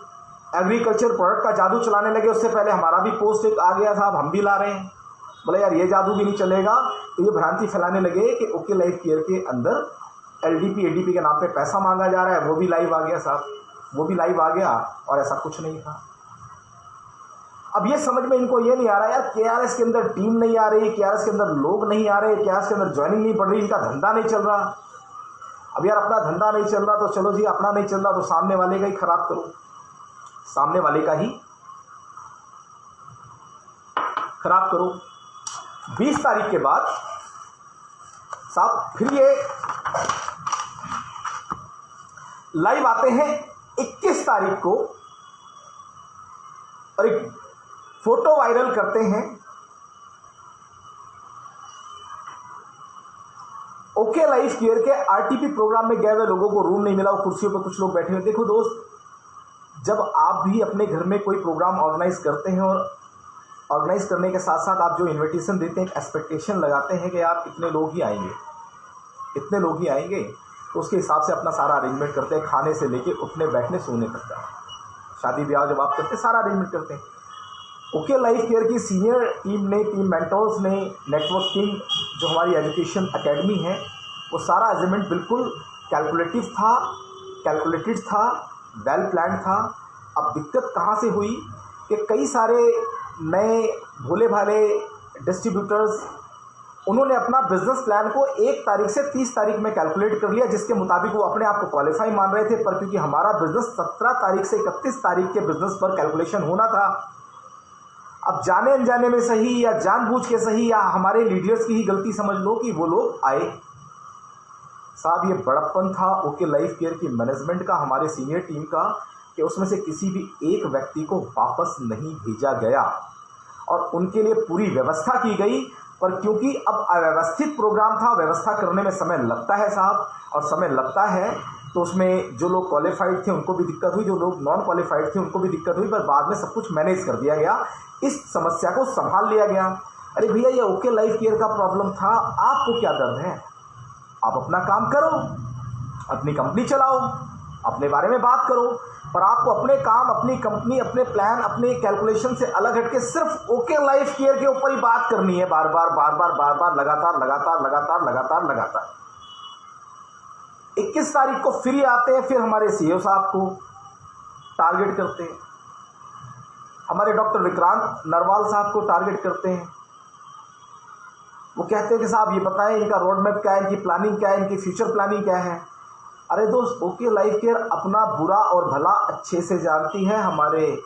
एग्रीकल्चर प्रोडक्ट का जादू चलाने लगे, उससे पहले हमारा भी पोस्ट एक आ गया साहब, हम भी ला रहे हैं। बोले यार ये जादू भी नहीं चलेगा, तो ये भ्रांति फैलाने लगे कि ओके लाइफ केयर के अंदर एलडीपी एडीपी के नाम पे पैसा मांगा जा रहा है। वो भी लाइव आ गया साहब, वो भी लाइव आ गया, और ऐसा कुछ नहीं था। अब ये समझ में इनको ये नहीं आ रहा यार, केआरएस के अंदर टीम नहीं आ रही, केआरएस के अंदर लोग नहीं आ रहे, केआरएस के अंदर ज्वाइनिंग नहीं बढ़ रही, इनका धंधा नहीं चल रहा। अब यार अपना धंधा नहीं चल रहा तो चलो जी, अपना नहीं चल रहा तो सामने वाले का ही खराब करो, सामने वाले का ही खराब करो। 20 तारीख के बाद साहब फिर ये लाइव आते हैं 21 तारीख को, और एक फोटो वायरल करते हैं। ओके लाइफ केयर के आरटीपी प्रोग्राम में गए हुए लोगों को रूम नहीं मिला, वो कुर्सियों पर कुछ लोग बैठे हुए। देखो दोस्त, जब आप भी अपने घर में कोई प्रोग्राम ऑर्गेनाइज करते हैं, और ऑर्गेनाइज करने के साथ साथ आप जो इनविटेशन देते हैं, एक एक्सपेक्टेशन लगाते हैं कि आप इतने लोग ही आएंगे, इतने लोग ही आएंगे, तो उसके हिसाब से अपना सारा अरेंजमेंट करते हैं, खाने से लेके उठने बैठने सोने तक का। शादी ब्याह जब आप करते हैं सारा अरेंजमेंट करते हैं। ओके लाइफ केयर की सीनियर टीम ने, टीम मेंटर्स ने, नेटवर्किंग जो हमारी एजुकेशन एकेडमी है, वो सारा अरेंजमेंट बिल्कुल कैलकुलेटेड था, वेल प्लान था। अब दिक्कत कहाँ से हुई कि कई सारे नए भोले भाले डिस्ट्रीब्यूटर्स, उन्होंने अपना बिजनेस प्लान को 1 तारीख से 30 तारीख में कैलकुलेट कर लिया, जिसके मुताबिक वो अपने आप को क्वालिफाई मान रहे थे। पर क्योंकि हमारा बिजनेस 17 तारीख से 31 तारीख के बिजनेस पर कैलकुलेशन होना था, अब जाने अनजाने में सही या जानबूझ के सही, या हमारे लीडर्स की ही गलती समझ लो कि वो लोग आए साहब। ये बड़प्पन था ओके लाइफ केयर की मैनेजमेंट का, हमारे सीनियर टीम का, कि उसमें से किसी भी एक व्यक्ति को वापस नहीं भेजा गया, और उनके लिए पूरी व्यवस्था की गई। पर क्योंकि अब अव्यवस्थित प्रोग्राम था, व्यवस्था करने में समय लगता है साहब, और समय लगता है तो उसमें जो लोग क्वालिफाइड थे उनको भी दिक्कत हुई, जो लोग नॉन क्वालिफाइड थे उनको भी दिक्कत हुई, पर बाद में सब कुछ मैनेज कर दिया गया, इस समस्या को संभाल लिया गया। अरे भैया ये ओके लाइफ केयर का प्रॉब्लम था, आपको क्या दर्द है? आप अपना काम करो, अपनी कंपनी चलाओ, अपने बारे में बात करो, पर आपको अपने काम, अपनी कंपनी, अपने प्लान, अपने कैलकुलेशन से अलग हटके सिर्फ ओके लाइफ केयर के ऊपर ही बात करनी है, बार बार लगातार। 21 तारीख को फिर आते हैं, फिर हमारे सीईओ साहब को टारगेट करते हैं, हमारे डॉक्टर विक्रांत नरवाल साहब को टारगेट करते हैं। वो कहते हैं कि साहब ये बताएं इनका रोड मैप क्या है, इनकी प्लानिंग क्या है, इनकी फ्यूचर प्लानिंग क्या है। अरे दोस्त, ओके लाइफ केयर अपना बुरा और भला अच्छे से जानती है। हमारे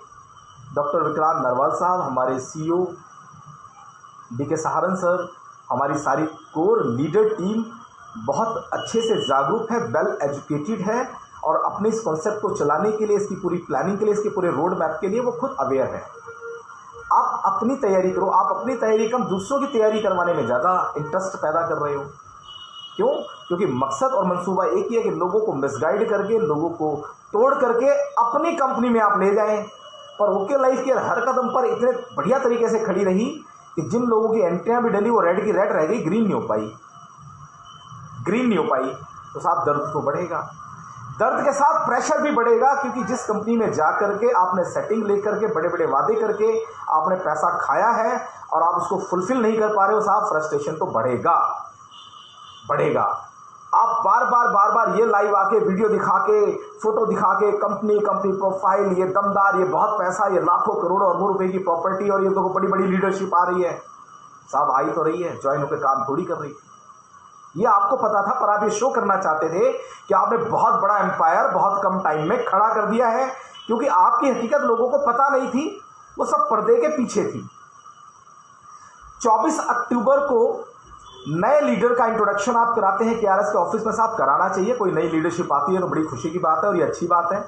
डॉक्टर विक्रांत नरवाल साहब, हमारे सीईओ डीके सहारन सर, हमारी सारी कोर लीडर टीम बहुत अच्छे से जागरूक है, वेल एजुकेटेड है, और अपने इस कॉन्सेप्ट को चलाने के लिए, इसकी पूरी प्लानिंग के लिए, इसके पूरे रोड मैप के लिए वो खुद अवेयर है। आप अपनी तैयारी करो, आप अपनी तैयारी कम दूसरों की तैयारी करवाने में ज़्यादा इंटरेस्ट पैदा कर रहे हो। क्यों? क्योंकि मकसद और मंसूबा एक ही है कि लोगों को मिसगाइड करके, लोगों को तोड़ करके अपनी कंपनी में आप ले जाएं। पर ओके लाइफ केयर हर कदम पर इतने बढ़िया तरीके से खड़ी रही कि जिन लोगों की एंट्रियाँ भी डली वो रेड की रेड रह गई, ग्रीन नहीं हो पाई। तो साहब दर्द तो बढ़ेगा, दर्द के साथ प्रेशर भी बढ़ेगा, क्योंकि जिस कंपनी में जा करके आपने सेटिंग लेकर के बड़े बड़े वादे करके आपने पैसा खाया है और आप उसको फुलफिल नहीं कर पा रहे हो साहब, फ्रस्ट्रेशन तो बढ़ेगा। आप बार बार ये लाइव आके वीडियो दिखा के, फोटो दिखा के, कंपनी प्रोफाइल, ये दमदार, ये बहुत पैसा, ये लाखों करोड़ों अरबों रुपए की प्रॉपर्टी, और ये तो बड़ी बड़ी लीडरशिप आ रही है साहब। आई तो रही है, ज्वाइन होकर काम थोड़ी कर रही। ये आपको पता था, पर आप ये शो करना चाहते थे कि आपने बहुत बड़ा एम्पायर बहुत कम टाइम में खड़ा कर दिया है, क्योंकि आपकी हकीकत लोगों को पता नहीं थी, वो सब पर्दे के पीछे थी। 24 अक्टूबर को नए लीडर का इंट्रोडक्शन आप कराते हैं केआरएस के ऑफिस में। साहब कराना चाहिए, कोई नई लीडरशिप आती है तो बड़ी खुशी की बात है, और ये अच्छी बात है,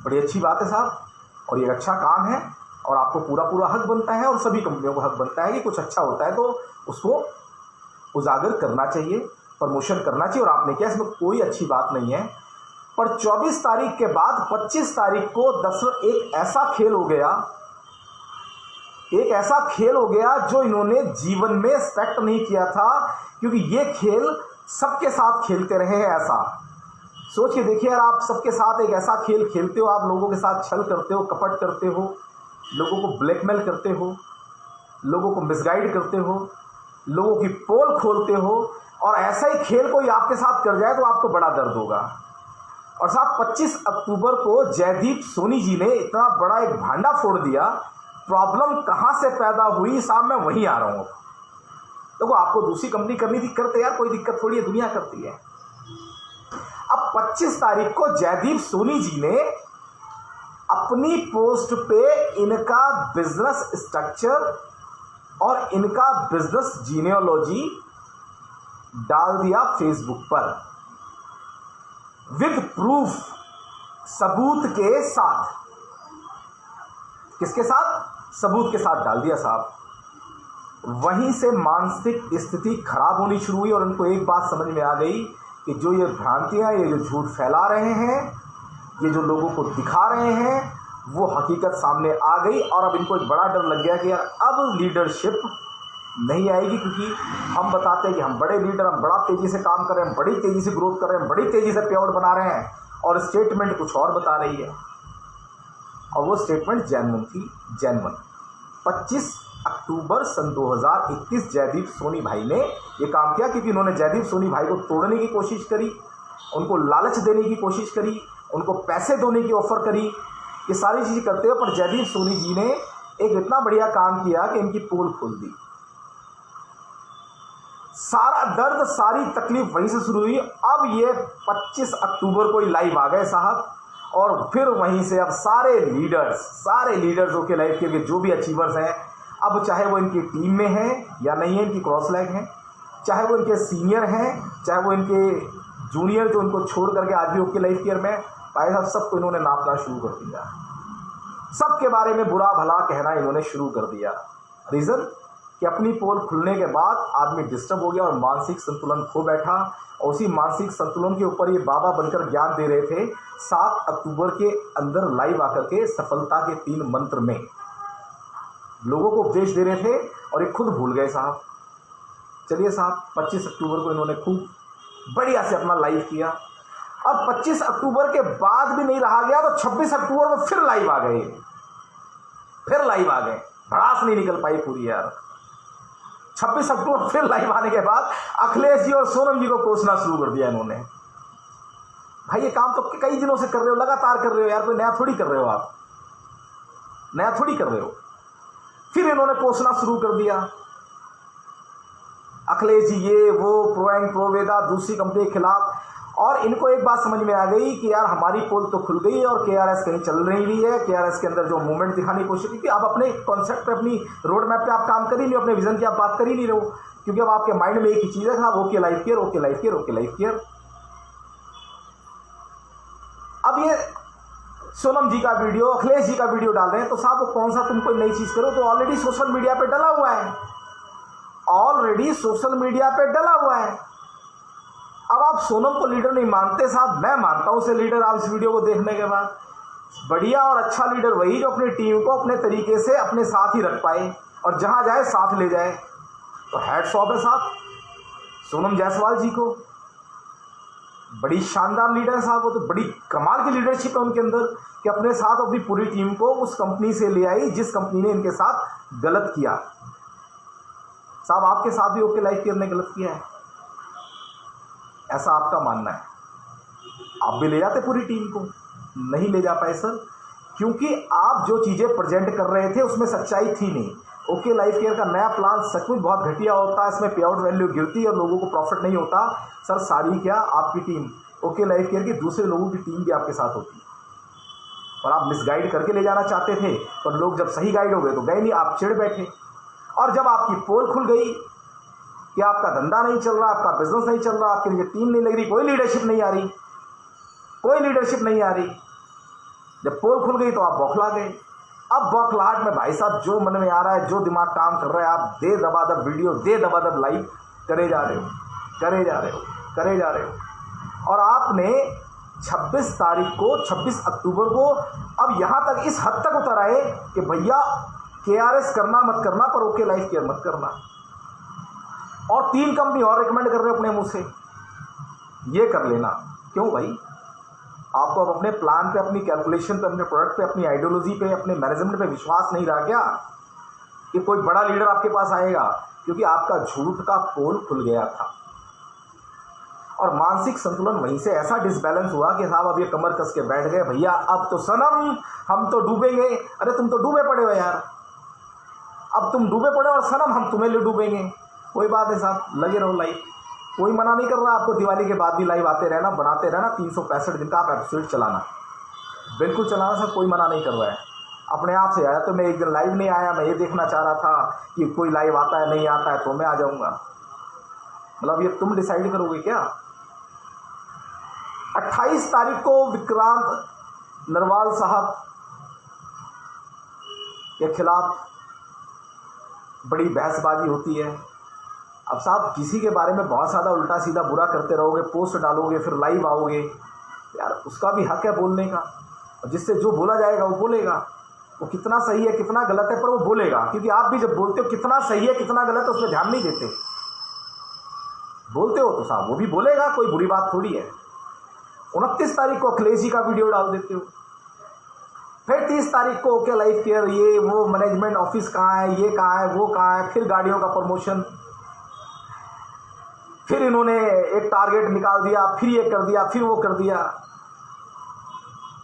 बड़ी अच्छी बात है साहब, और ये अच्छा काम है, और आपको पूरा हक बनता है, और सभी कंपनियों को हक बनता है कि कुछ अच्छा होता है तो उसको उजागर करना चाहिए, प्रमोशन करना चाहिए, और आपने किया, इसमें कोई अच्छी बात नहीं है। पर 24 तारीख के बाद 25 तारीख को दरअसल एक ऐसा खेल हो गया जो इन्होंने जीवन में एक्सपेक्ट नहीं किया था, क्योंकि ये खेल सबके साथ खेलते रहे हैं। ऐसा सोच के देखिए यार, आप सबके साथ एक ऐसा खेल खेलते हो, आप लोगों के साथ छल करते हो, कपट करते हो, लोगों को ब्लैकमेल करते हो, लोगों को मिसगाइड करते हो, लोगों की पोल खोलते हो, और ऐसा ही खेल कोई आपके साथ कर जाए तो आपको बड़ा दर्द होगा। और साहब 25 अक्टूबर को जयदीप सोनी जी ने इतना बड़ा एक भांडा फोड़ दिया। प्रॉब्लम कहां से पैदा हुई साहब, मैं वहीं आ रहा हूं। देखो, आपको दूसरी कंपनी करनी थी, करते यार, कोई दिक्कत थोड़ी है, दुनिया करती है। अब 25 तारीख को जयदीप सोनी जी ने अपनी पोस्ट पे इनका बिजनेस स्ट्रक्चर और इनका बिजनेस जीनियोलॉजी डाल दिया फेसबुक पर, विद प्रूफ, सबूत के साथ। किसके साथ? सबूत के साथ डाल दिया साहब। वहीं से मानसिक स्थिति खराब होनी शुरू हुई, और उनको एक बात समझ में आ गई कि जो ये भ्रांतियां, ये जो झूठ फैला रहे हैं, ये जो लोगों को दिखा रहे हैं, वो हकीकत सामने आ गई। और अब इनको एक बड़ा डर लग गया कि यार अब लीडरशिप नहीं आएगी, क्योंकि हम बताते हैं कि हम बड़े लीडर, हम बड़ा तेजी से काम कर रहे हैं, बड़ी तेजी से ग्रोथ कर रहे हैं, बड़ी तेजी से पे आउट बना रहे हैं, और स्टेटमेंट कुछ और बता रही है। और वो स्टेटमेंट जेन्युइन थी, जेन्युइन। 25 अक्टूबर सन 2021 जयदीप सोनी भाई ने ये काम किया, क्योंकि इन्होंने जयदीप सोनी भाई को तोड़ने की कोशिश करी, उनको लालच देने की कोशिश करी, उनको पैसे देने की ऑफर करी, ये सारी चीज़ें करते हुए, पर जयदीप सोनी जी ने एक इतना बढ़िया काम किया कि इनकी पोल खोल दी। सारा दर्द, सारी तकलीफ वहीं से शुरू हुई। अब ये 25 अक्टूबर को ही लाइव आ गए साहब, और फिर वहीं से अब सारे लीडर्स के लाइफ के जो भी अचीवर्स हैं, अब चाहे वो इनकी टीम में हैं या नहीं है, इनकी क्रॉस लैग हैं, चाहे वो इनके सीनियर हैं, चाहे वो इनके जूनियर जो इनको छोड़ करके आज भी ओके लाइफ केयर में, भाई साहब सबको इन्होंने नापना शुरू कर दिया, सबके बारे में बुरा भला कहना इन्होंने शुरू कर दिया। रीज़न कि अपनी पोल खुलने के बाद आदमी डिस्टर्ब हो गया और मानसिक संतुलन खो बैठा, और उसी मानसिक संतुलन के ऊपर ये बाबा बनकर ज्ञान दे रहे थे 7 अक्टूबर के अंदर लाइव आकर के सफलता के 3 मंत्र में लोगों को उपदेश दे रहे थे, और ये खुद भूल गए साहब। चलिए साहब, 25 अक्टूबर को इन्होंने खूब बढ़िया से अपना लाइव किया। अब 25 अक्टूबर के बाद भी नहीं रहा गया तो 26 अक्टूबर में फिर लाइव आ गए, भड़ास नहीं निकल पाई पूरी यार। 26 अक्टूबर फिर लाइव आने के बाद अखिलेश जी और सोनम जी को कोसना शुरू कर दिया इन्होंने। भाई ये काम तो कई दिनों से कर रहे हो, लगातार कर रहे हो यार, कोई नया थोड़ी कर रहे हो आप, नया थोड़ी कर रहे हो। फिर इन्होंने कोसना शुरू कर दिया, अखिलेश जी ये वो, प्रोवेदा, दूसरी कंपनी के खिलाफ। और इनको एक बात समझ में आ गई कि यार हमारी पोल तो खुल गई है और केआरएस कहीं चल रही है, केआरएस के अंदर जो मूवमेंट दिखाने की कोशिश की, आप अपने कॉन्सेप्ट पे, अपनी रोड मैप पे आप काम कर ही नहीं हो, अपने विजन की आप बात कर ही नहीं रहो, क्योंकि अब आपके माइंड में एक ही चीज़ है, हाँ okay life care, okay life care, okay life care. अब ये सोनम जी का वीडियो, अखिलेश जी का वीडियो डाल रहे हैं, तो साहब वो कौन सा तुम कोई नई चीज़ करो, तो ऑलरेडी सोशल मीडिया पे डला हुआ है, ऑलरेडी सोशल मीडिया पे डला हुआ है। अब आप सोनम को लीडर नहीं मानते साहब, मैं मानता हूं उसे लीडर। आप इस वीडियो को देखने के बाद, बढ़िया और अच्छा लीडर वही जो अपनी टीम को अपने तरीके से अपने साथ ही रख पाए और जहां जाए साथ ले जाए। तो हैट्स ऑफ है साहब सोनम जायसवाल जी को, बड़ी शानदार लीडर है साहब वो, तो बड़ी कमाल की लीडरशिप है उनके अंदर कि अपने साथ अपनी पूरी टीम को उस कंपनी से ले आई जिस कंपनी ने इनके साथ गलत किया। साहब आपके साथ भी ओके लाइफ केयर ने गलत किया है, ऐसा आपका मानना है? आप भी ले जाते पूरी टीम को, नहीं ले जा पाए सर, क्योंकि आप जो चीज़ें प्रेजेंट कर रहे थे उसमें सच्चाई थी नहीं। ओके लाइफ केयर का नया प्लान सचमुच बहुत घटिया होता है, इसमें पे आउट वैल्यू गिरती है और लोगों को प्रॉफिट नहीं होता। सर सारी क्या आपकी टीम, ओके लाइफ केयर की दूसरे लोगों की टीम भी आपके साथ होती है, और आप मिसगाइड करके ले जाना चाहते थे, पर लोग जब सही गाइड हो गए तो गए नहीं, आप चिढ़ बैठे। और जब आपकी पोल खुल गई कि आपका धंधा नहीं चल रहा, आपका बिजनेस नहीं चल रहा, आपके लिए टीम नहीं लग रही, कोई लीडरशिप नहीं आ रही, कोई लीडरशिप नहीं आ रही, जब पोल खुल गई तो आप बौखला गए। अब बौखलाहट में भाई साहब जो मन में आ रहा है, जो दिमाग काम कर रहा है, आप दे दबादब वीडियो, दे दबादब लाइव करे जा रहे हो, करे जा रहे हो, करे जा रहे हो। और आपने 26 तारीख को, 26 अक्टूबर को अब यहाँ तक इस हद तक उतर आए कि भैया KRS करना मत करना, पर ओके लाइफ केयर मत करना। और 3 कंपनी और रिकमेंड कर रहे हो अपने मुंह से, ये कर लेना। क्यों भाई? आपको अब अपने प्लान पे, अपनी कैलकुलेशन पे, अपने प्रोडक्ट पे, अपनी आइडियोलॉजी पे, अपने मैनेजमेंट पे विश्वास नहीं रहा क्या कि कोई बड़ा लीडर आपके पास आएगा? क्योंकि आपका झूठ का पोल खुल गया था और मानसिक संतुलन वहीं से ऐसा डिसबैलेंस हुआ कि साहब अब ये कमर कस के बैठ गए, भैया अब तो सनम हम तो डूबेंगे। अरे तुम तो डूबे पड़े हो यार, अब तुम डूबे पड़े और सनम हम तुम्हें ले डूबेंगे। कोई बात है साहब, लगे रहो लाइव, कोई मना नहीं कर रहा आपको दिवाली के बाद भी लाइव आते रहना, बनाते रहना, 365 दिन का आप एपिसोड चलाना, बिल्कुल चलाना सर, कोई मना नहीं कर रहा है। अपने आप से आया तो मैं एक दिन लाइव नहीं आया, मैं ये देखना चाह रहा था कि कोई लाइव आता है नहीं आता है तो मैं आ जाऊंगा, मतलब ये तुम डिसाइड करोगे क्या? 28 तारीख को विक्रांत नरवाल साहब के खिलाफ बड़ी बहसबाजी होती है। अब साहब किसी के बारे में बहुत ज़्यादा उल्टा सीधा बुरा करते रहोगे, पोस्ट डालोगे, फिर लाइव आओगे, यार उसका भी हक है बोलने का, और जिससे जो बोला जाएगा वो बोलेगा, वो कितना सही है कितना गलत है पर वो बोलेगा, क्योंकि आप भी जब बोलते हो कितना सही है कितना गलत है उसमें ध्यान नहीं देते, बोलते हो तो साहब वो भी बोलेगा, कोई बुरी बात थोड़ी है। 29 तारीख को अखिलेश जी का वीडियो डाल देते हो, फिर 30 तारीख को ओके लाइफ केयर ये वो मैनेजमेंट ऑफिस कहाँ है, ये कहाँ है, वो कहाँ है, फिर गाड़ियों का प्रमोशन, फिर इन्होंने एक टारगेट निकाल दिया, फिर ये कर दिया, फिर वो कर दिया।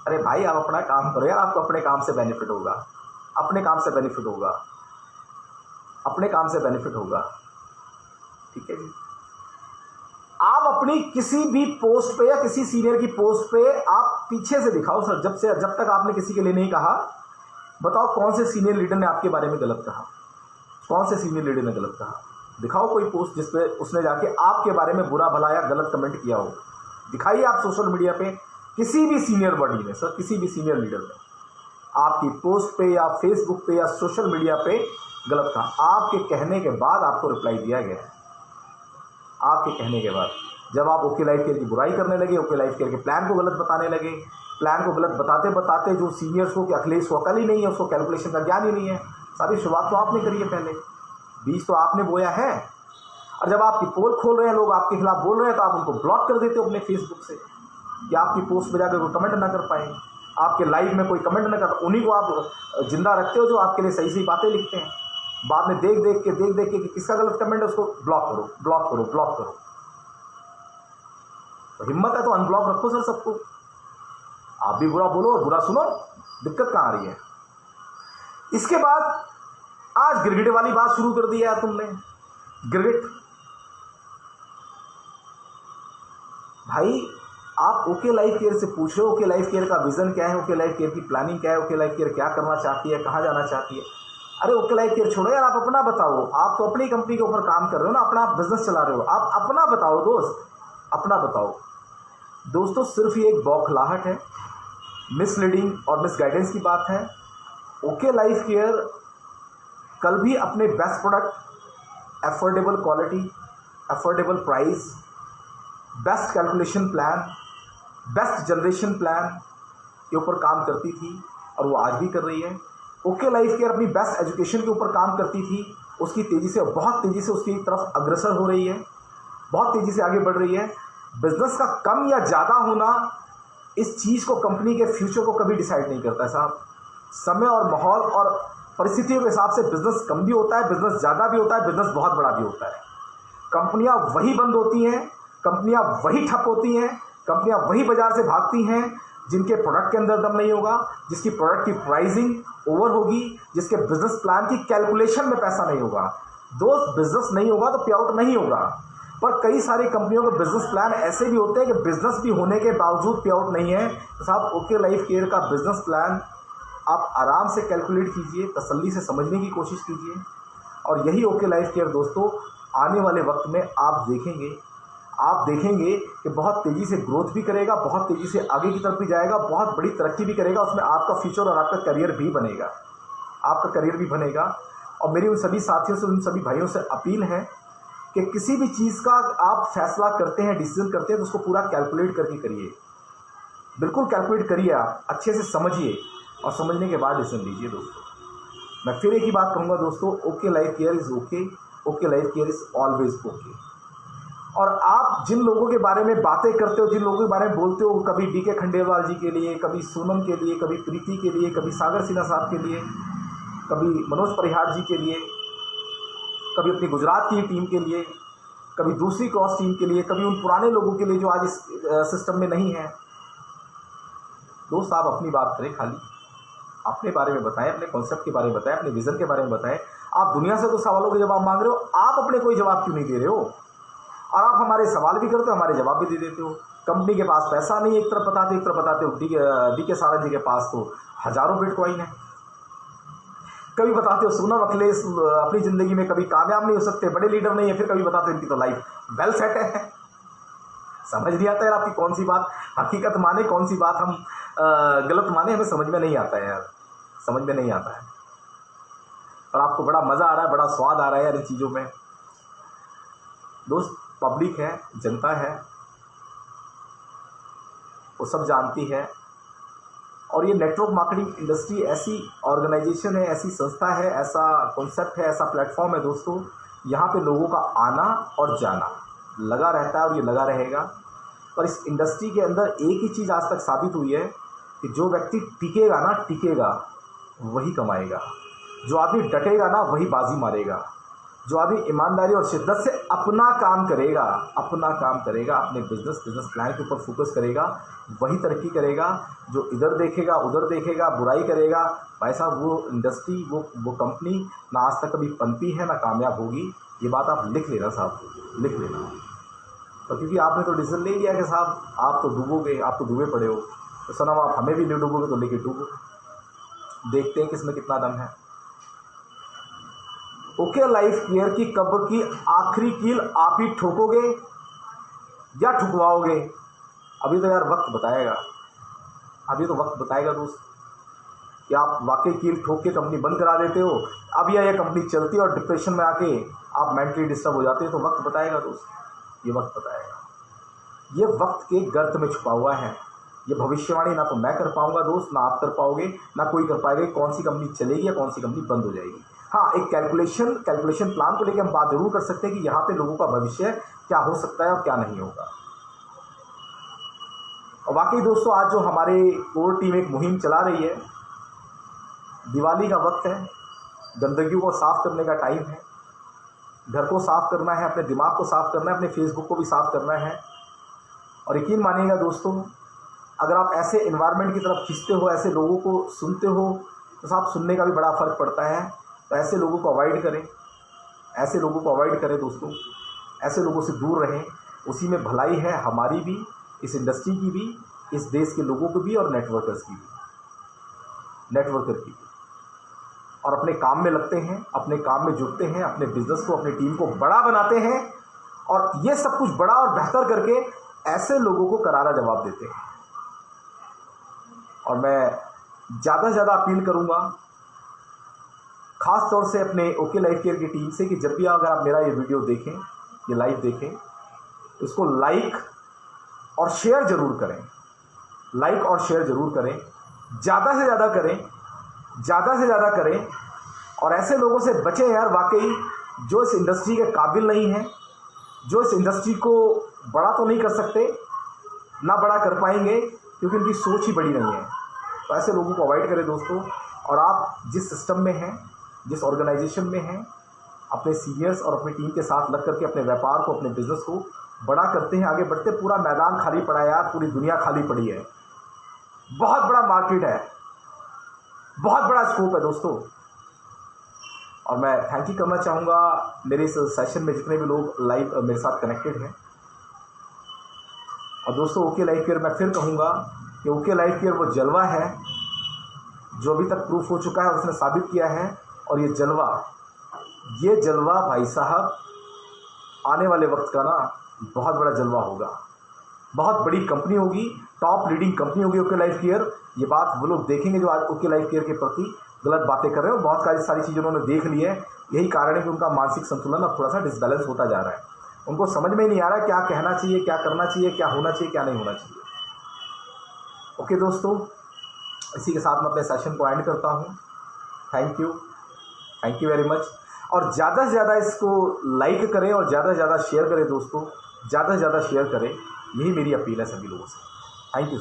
अरे भाई आप अपना काम करो यार, आपको अपने काम से बेनिफिट होगा, अपने काम से बेनिफिट होगा, अपने काम से बेनिफिट होगा, ठीक है जी। आप अपनी किसी भी पोस्ट पे या किसी सीनियर की पोस्ट पे आप पीछे से दिखाओ सर, जब तक आपने किसी के लिए नहीं कहा, बताओ कौन से सीनियर लीडर ने आपके बारे में गलत कहा, कौन से सीनियर लीडर ने गलत कहा, दिखाओ कोई पोस्ट जिसपे उसने जाके आपके बारे में बुरा भला या गलत कमेंट किया हो, दिखाइए आप सोशल मीडिया पे किसी भी सीनियर बॉडी में, सर किसी भी सीनियर लीडर में आपकी पोस्ट पे या फेसबुक पे या सोशल मीडिया पे गलत कहा, आपके कहने के बाद आपको रिप्लाई दिया गया है, आपके कहने के बाद। जब आप ओके लाइफ केयर की बुराई करने लगे, ओके लाइफ केयर के प्लान को गलत बताने लगे, प्लान को गलत बताते बताते जो सीनियर्स को कि अखिलेश को अकल ही नहीं है, उसको कैलकुलेशन का ज्ञान ही नहीं है, सारी शुरुआत तो आपने करी है, पहले बीज तो आपने बोया है। और जब आपकी पोल खोल रहे हैं लोग आपके खिलाफ बोल रहे हैं तो आप उनको ब्लॉक कर देते हो अपने फेसबुक से कि आपकी पोस्ट पे जाकर कोई कमेंट ना कर पाए, आपके लाइव में कोई कमेंट ना कर, उन्हीं को आप जिंदा रखते हो जो आपके लिए सही सही बातें लिखते हैं। बाद में देख देख के कि किसका गलत कमेंट है उसको ब्लॉक करो, ब्लॉक करो, ब्लॉक करो। तो हिम्मत है तो अनब्लॉक रखो सर सबको, आप भी बुरा बोलो और बुरा सुनो, दिक्कत कहाँ आ रही है? इसके बाद आज गिरगिट वाली बात शुरू कर दी है तुमने, गिरगिट भाई आप ओके लाइफ केयर से पूछ रहे हो ओके लाइफ केयर का विजन क्या है, ओके लाइफ केयर की प्लानिंग क्या है, ओके लाइफ केयर क्या करना चाहती है, कहाँ जाना चाहती है। अरे ओके लाइफ केयर छोड़ो यार, आप अपना बताओ, आप तो अपनी कंपनी के ऊपर काम कर रहे हो ना, अपना बिजनेस चला रहे हो, आप अपना बताओ दोस्त, अपना बताओ। दोस्तों सिर्फ ये एक बौखलाहट है, मिसलीडिंग और मिसगाइडेंस की बात है। ओके लाइफ केयर कल भी अपने best product, affordable quality, affordable price, best calculation plan, best generation plan के ऊपर काम करती थी और वो आज भी कर रही है। ओके लाइफ केयर अपनी बेस्ट एजुकेशन के ऊपर काम करती थी, उसकी तेज़ी से, बहुत तेज़ी से उसकी तरफ अग्रसर हो रही है, बहुत तेज़ी से आगे बढ़ रही है। बिजनेस का कम या ज़्यादा होना इस चीज़ को, कंपनी के फ्यूचर को कभी डिसाइड नहीं करता है साहब। समय और माहौल और परिस्थितियों के हिसाब से बिजनेस कम भी होता है, बिजनेस ज़्यादा भी होता है, बिजनेस बहुत बड़ा भी होता है। कंपनियां वही बंद होती हैं, कंपनियां वही ठप होती हैं, कंपनियां वही बाजार से भागती हैं जिनके प्रोडक्ट के अंदर दम नहीं होगा, जिसकी प्रोडक्ट की प्राइसिंग ओवर होगी, जिसके बिजनेस प्लान की कैलकुलेशन में पैसा नहीं होगा। दोस्त बिजनेस नहीं होगा तो पे आउट नहीं होगा। पर कई सारी कंपनियों के बिजनेस प्लान ऐसे भी होते हैं कि बिजनेस भी होने के बावजूद पे आउट नहीं है। तो साहब ओके लाइफ केयर का बिजनेस प्लान आप आराम से कैलकुलेट कीजिए, तसल्ली से समझने की कोशिश कीजिए, और यही ओके लाइफ केयर दोस्तों आने वाले वक्त में आप देखेंगे कि बहुत तेज़ी से ग्रोथ भी करेगा, बहुत तेज़ी से आगे की तरफ भी जाएगा, बहुत बड़ी तरक्की भी करेगा। उसमें आपका फ्यूचर और आपका करियर भी बनेगा। और मेरी उन सभी साथियों से, उन सभी भाइयों से अपील है कि किसी भी चीज़ का आप फैसला करते हैं, डिसीजन करते हैं, तो उसको पूरा कैलकुलेट करके करिए। बिल्कुल कैलकुलेट करिए, आप अच्छे से समझिए और समझने के बाद डिसीजन लीजिए। दोस्तों मैं फिर एक ही बात कहूँगा दोस्तों, okay life care is okay, okay life care is always okay. और आप जिन लोगों के बारे में बातें करते हो, जिन लोगों के बारे में बोलते हो, कभी डीके खंडेलवाल जी के लिए, कभी सोनम के लिए, कभी प्रीति के लिए, कभी सागर सिन्हा साहब के लिए, कभी मनोज परिहार जी के लिए, कभी अपनी गुजरात की टीम के लिए, कभी दूसरी क्रॉस टीम के लिए, कभी उन पुराने लोगों के लिए जो आज इस सिस्टम में नहीं है। दोस्त आप अपनी बात करें, खाली अपने बारे में बताएं, अपने कॉन्सेप्ट के बारे में बताएं, अपने विजन के बारे में बताएं। आप दुनिया से तो सवालों के जवाब मांग रहे हो, आप अपने कोई जवाब क्यों नहीं दे रहे हो? और आप हमारे सवाल भी करते हो, हमारे जवाब भी दे देते हो। कंपनी के पास पैसा नहीं, एक तरफ बताते हो डी के सारंग जी के पास तो हजारों बिटकॉइन है। कभी बताते हो सोनम अखिलेश अपनी ज़िंदगी में कभी कामयाब नहीं हो सकते, बड़े लीडर नहीं है, फिर कभी बताते हो इनकी तो लाइफ वेल सेट है। समझ नहीं आता यार आपकी कौन सी बात हकीकत माने, कौन सी बात हम गलत माने, हमें समझ में नहीं आता है यार, समझ में नहीं आता है। और आपको बड़ा मज़ा आ रहा है, बड़ा स्वाद आ रहा है यार इन चीज़ों में। दोस्त पब्लिक है, जनता है, वो सब जानती है। और ये नेटवर्क मार्केटिंग इंडस्ट्री ऐसी ऑर्गेनाइजेशन है, ऐसी संस्था है, ऐसा कॉन्सेप्ट है, ऐसा प्लेटफॉर्म है दोस्तों, यहाँ पे लोगों का आना और जाना लगा रहता है और ये लगा रहेगा। पर इस इंडस्ट्री के अंदर एक ही चीज़ आज तक साबित हुई है कि जो व्यक्ति टिकेगा वही कमाएगा, जो आदमी डटेगा ना वही बाजी मारेगा, जो आदमी ईमानदारी और शिद्दत से अपना काम करेगा, अपने बिजनेस प्लान के ऊपर फोकस करेगा, वही तरक्की करेगा। जो इधर देखेगा उधर देखेगा, बुराई करेगा, भाई साहब वो इंडस्ट्री, वो कंपनी ना आज तक कभी पनपी है, ना कामयाब होगी। ये बात आप लिख लेना साहब, लिख लेना। तो क्योंकि आपने तो डिसीजन ले लिया कि साहब आप तो डूबोगे, आप तो डूबे पड़े हो, तो सनम आप हमें भी ले डूबोगे तो लेके डूबो। देखते हैं किसमें कितना दम है। ओके लाइफ केयर की कब्र की आखिरी कील आप ही ठोकोगे या ठुकवाओगे? अभी तो यार वक्त बताएगा, अभी तो वक्त बताएगा दोस्त कि आप वाकई कील ठोक के कंपनी बंद करा देते हो, अब यह कंपनी चलती है और डिप्रेशन में आके आप मेंटली डिस्टर्ब हो जाते हो। तो वक्त बताएगा दोस्त, ये वक्त बताएगा। ये वक्त के गर्त में छुपा हुआ है। ये भविष्यवाणी ना तो मैं कर पाऊंगा दोस्त, ना आप कर पाओगे, ना कोई कर पाएगा। कौन सी कंपनी चलेगी या कौन सी कंपनी बंद हो जाएगी। हाँ, एक कैलकुलेशन प्लान को लेकर हम बात जरूर कर सकते हैं कि यहाँ पे लोगों का भविष्य क्या हो सकता है और क्या नहीं होगा। और वाकई दोस्तों आज जो हमारे कोर टीम एक मुहिम चला रही है, दिवाली का वक्त है, गंदगियों को साफ करने का टाइम है, घर को साफ करना है, अपने दिमाग को साफ करना है, अपने फेसबुक को भी साफ करना है। और यकीन मानिएगा दोस्तों, अगर आप ऐसे एनवायरनमेंट की तरफ खींचते हो, ऐसे लोगों को सुनते हो, तो साहब सुनने का भी बड़ा फ़र्क पड़ता है। तो ऐसे लोगों को अवॉइड करें, ऐसे लोगों को अवॉइड करें दोस्तों, ऐसे लोगों से दूर रहें। उसी में भलाई है हमारी भी, इस इंडस्ट्री की भी, इस देश के लोगों की भी और नेटवर्कर की भी। और अपने काम में लगते हैं, अपने काम में जुटते हैं, अपने बिजनेस को, अपनी टीम को बड़ा बनाते हैं, और ये सब कुछ बड़ा और बेहतर करके ऐसे लोगों को करारा जवाब देते हैं। और मैं ज़्यादा से ज़्यादा अपील करूँगा, ख़ास तौर से अपने ओके लाइफ केयर की टीम से, कि जब भी अगर आप मेरा ये वीडियो देखें, ये लाइव देखें, इसको लाइक और शेयर ज़रूर करें, लाइक और शेयर ज़रूर करें, ज़्यादा से ज़्यादा करें, ज़्यादा से ज़्यादा करें। और ऐसे लोगों से बचें यार वाकई, जो इस इंडस्ट्री के काबिल नहीं हैं, जो इस इंडस्ट्री को बड़ा तो नहीं कर सकते, ना बड़ा कर पाएंगे, क्योंकि उनकी सोच ही बड़ी नहीं है। तो ऐसे लोगों को अवॉइड करें दोस्तों। और आप जिस सिस्टम में हैं, जिस ऑर्गेनाइजेशन में हैं, अपने सीनियर्स और अपनी टीम के साथ लग करके अपने व्यापार को, अपने बिजनेस को बड़ा करते हैं, आगे बढ़ते। पूरा मैदान खाली पड़ा है यार, पूरी दुनिया खाली पड़ी है, बहुत बड़ा मार्केट है, बहुत बड़ा स्कोप है दोस्तों। और मैं थैंक यू करना चाहूँगा मेरे इस सेशन में जितने भी लोग लाइव मेरे साथ कनेक्टेड हैं। और दोस्तों ओके लाइफ केयर मैं फिर कहूँगा कि ओके लाइफ केयर वो जलवा है जो अभी तक प्रूफ हो चुका है, उसने साबित किया है। और ये जलवा भाई साहब आने वाले वक्त का ना बहुत बड़ा जलवा होगा, बहुत बड़ी कंपनी होगी, टॉप लीडिंग कंपनी होगी ओके लाइफ केयर। ये बात वो लोग देखेंगे जो आज ओके लाइफ केयर के प्रति गलत बातें कर रहे हो। बहुत सारी चीज़ें उन्होंने देख ली है, यही कारण है कि उनका मानसिक संतुलन अब थोड़ा सा डिसबैलेंस होता जा रहा है। उनको समझ में ही नहीं आ रहा क्या कहना चाहिए, क्या करना चाहिए, क्या होना चाहिए, क्या नहीं होना चाहिए। ओके दोस्तों, इसी के साथ मैं अपने सेशन को एंड करता हूँ। Thank you very much. और ज़्यादा से ज़्यादा इसको लाइक करें और ज़्यादा से ज़्यादा शेयर करें दोस्तों, ज़्यादा से ज़्यादा शेयर करें, यही मेरी अपील है सभी लोगों से। Thank you.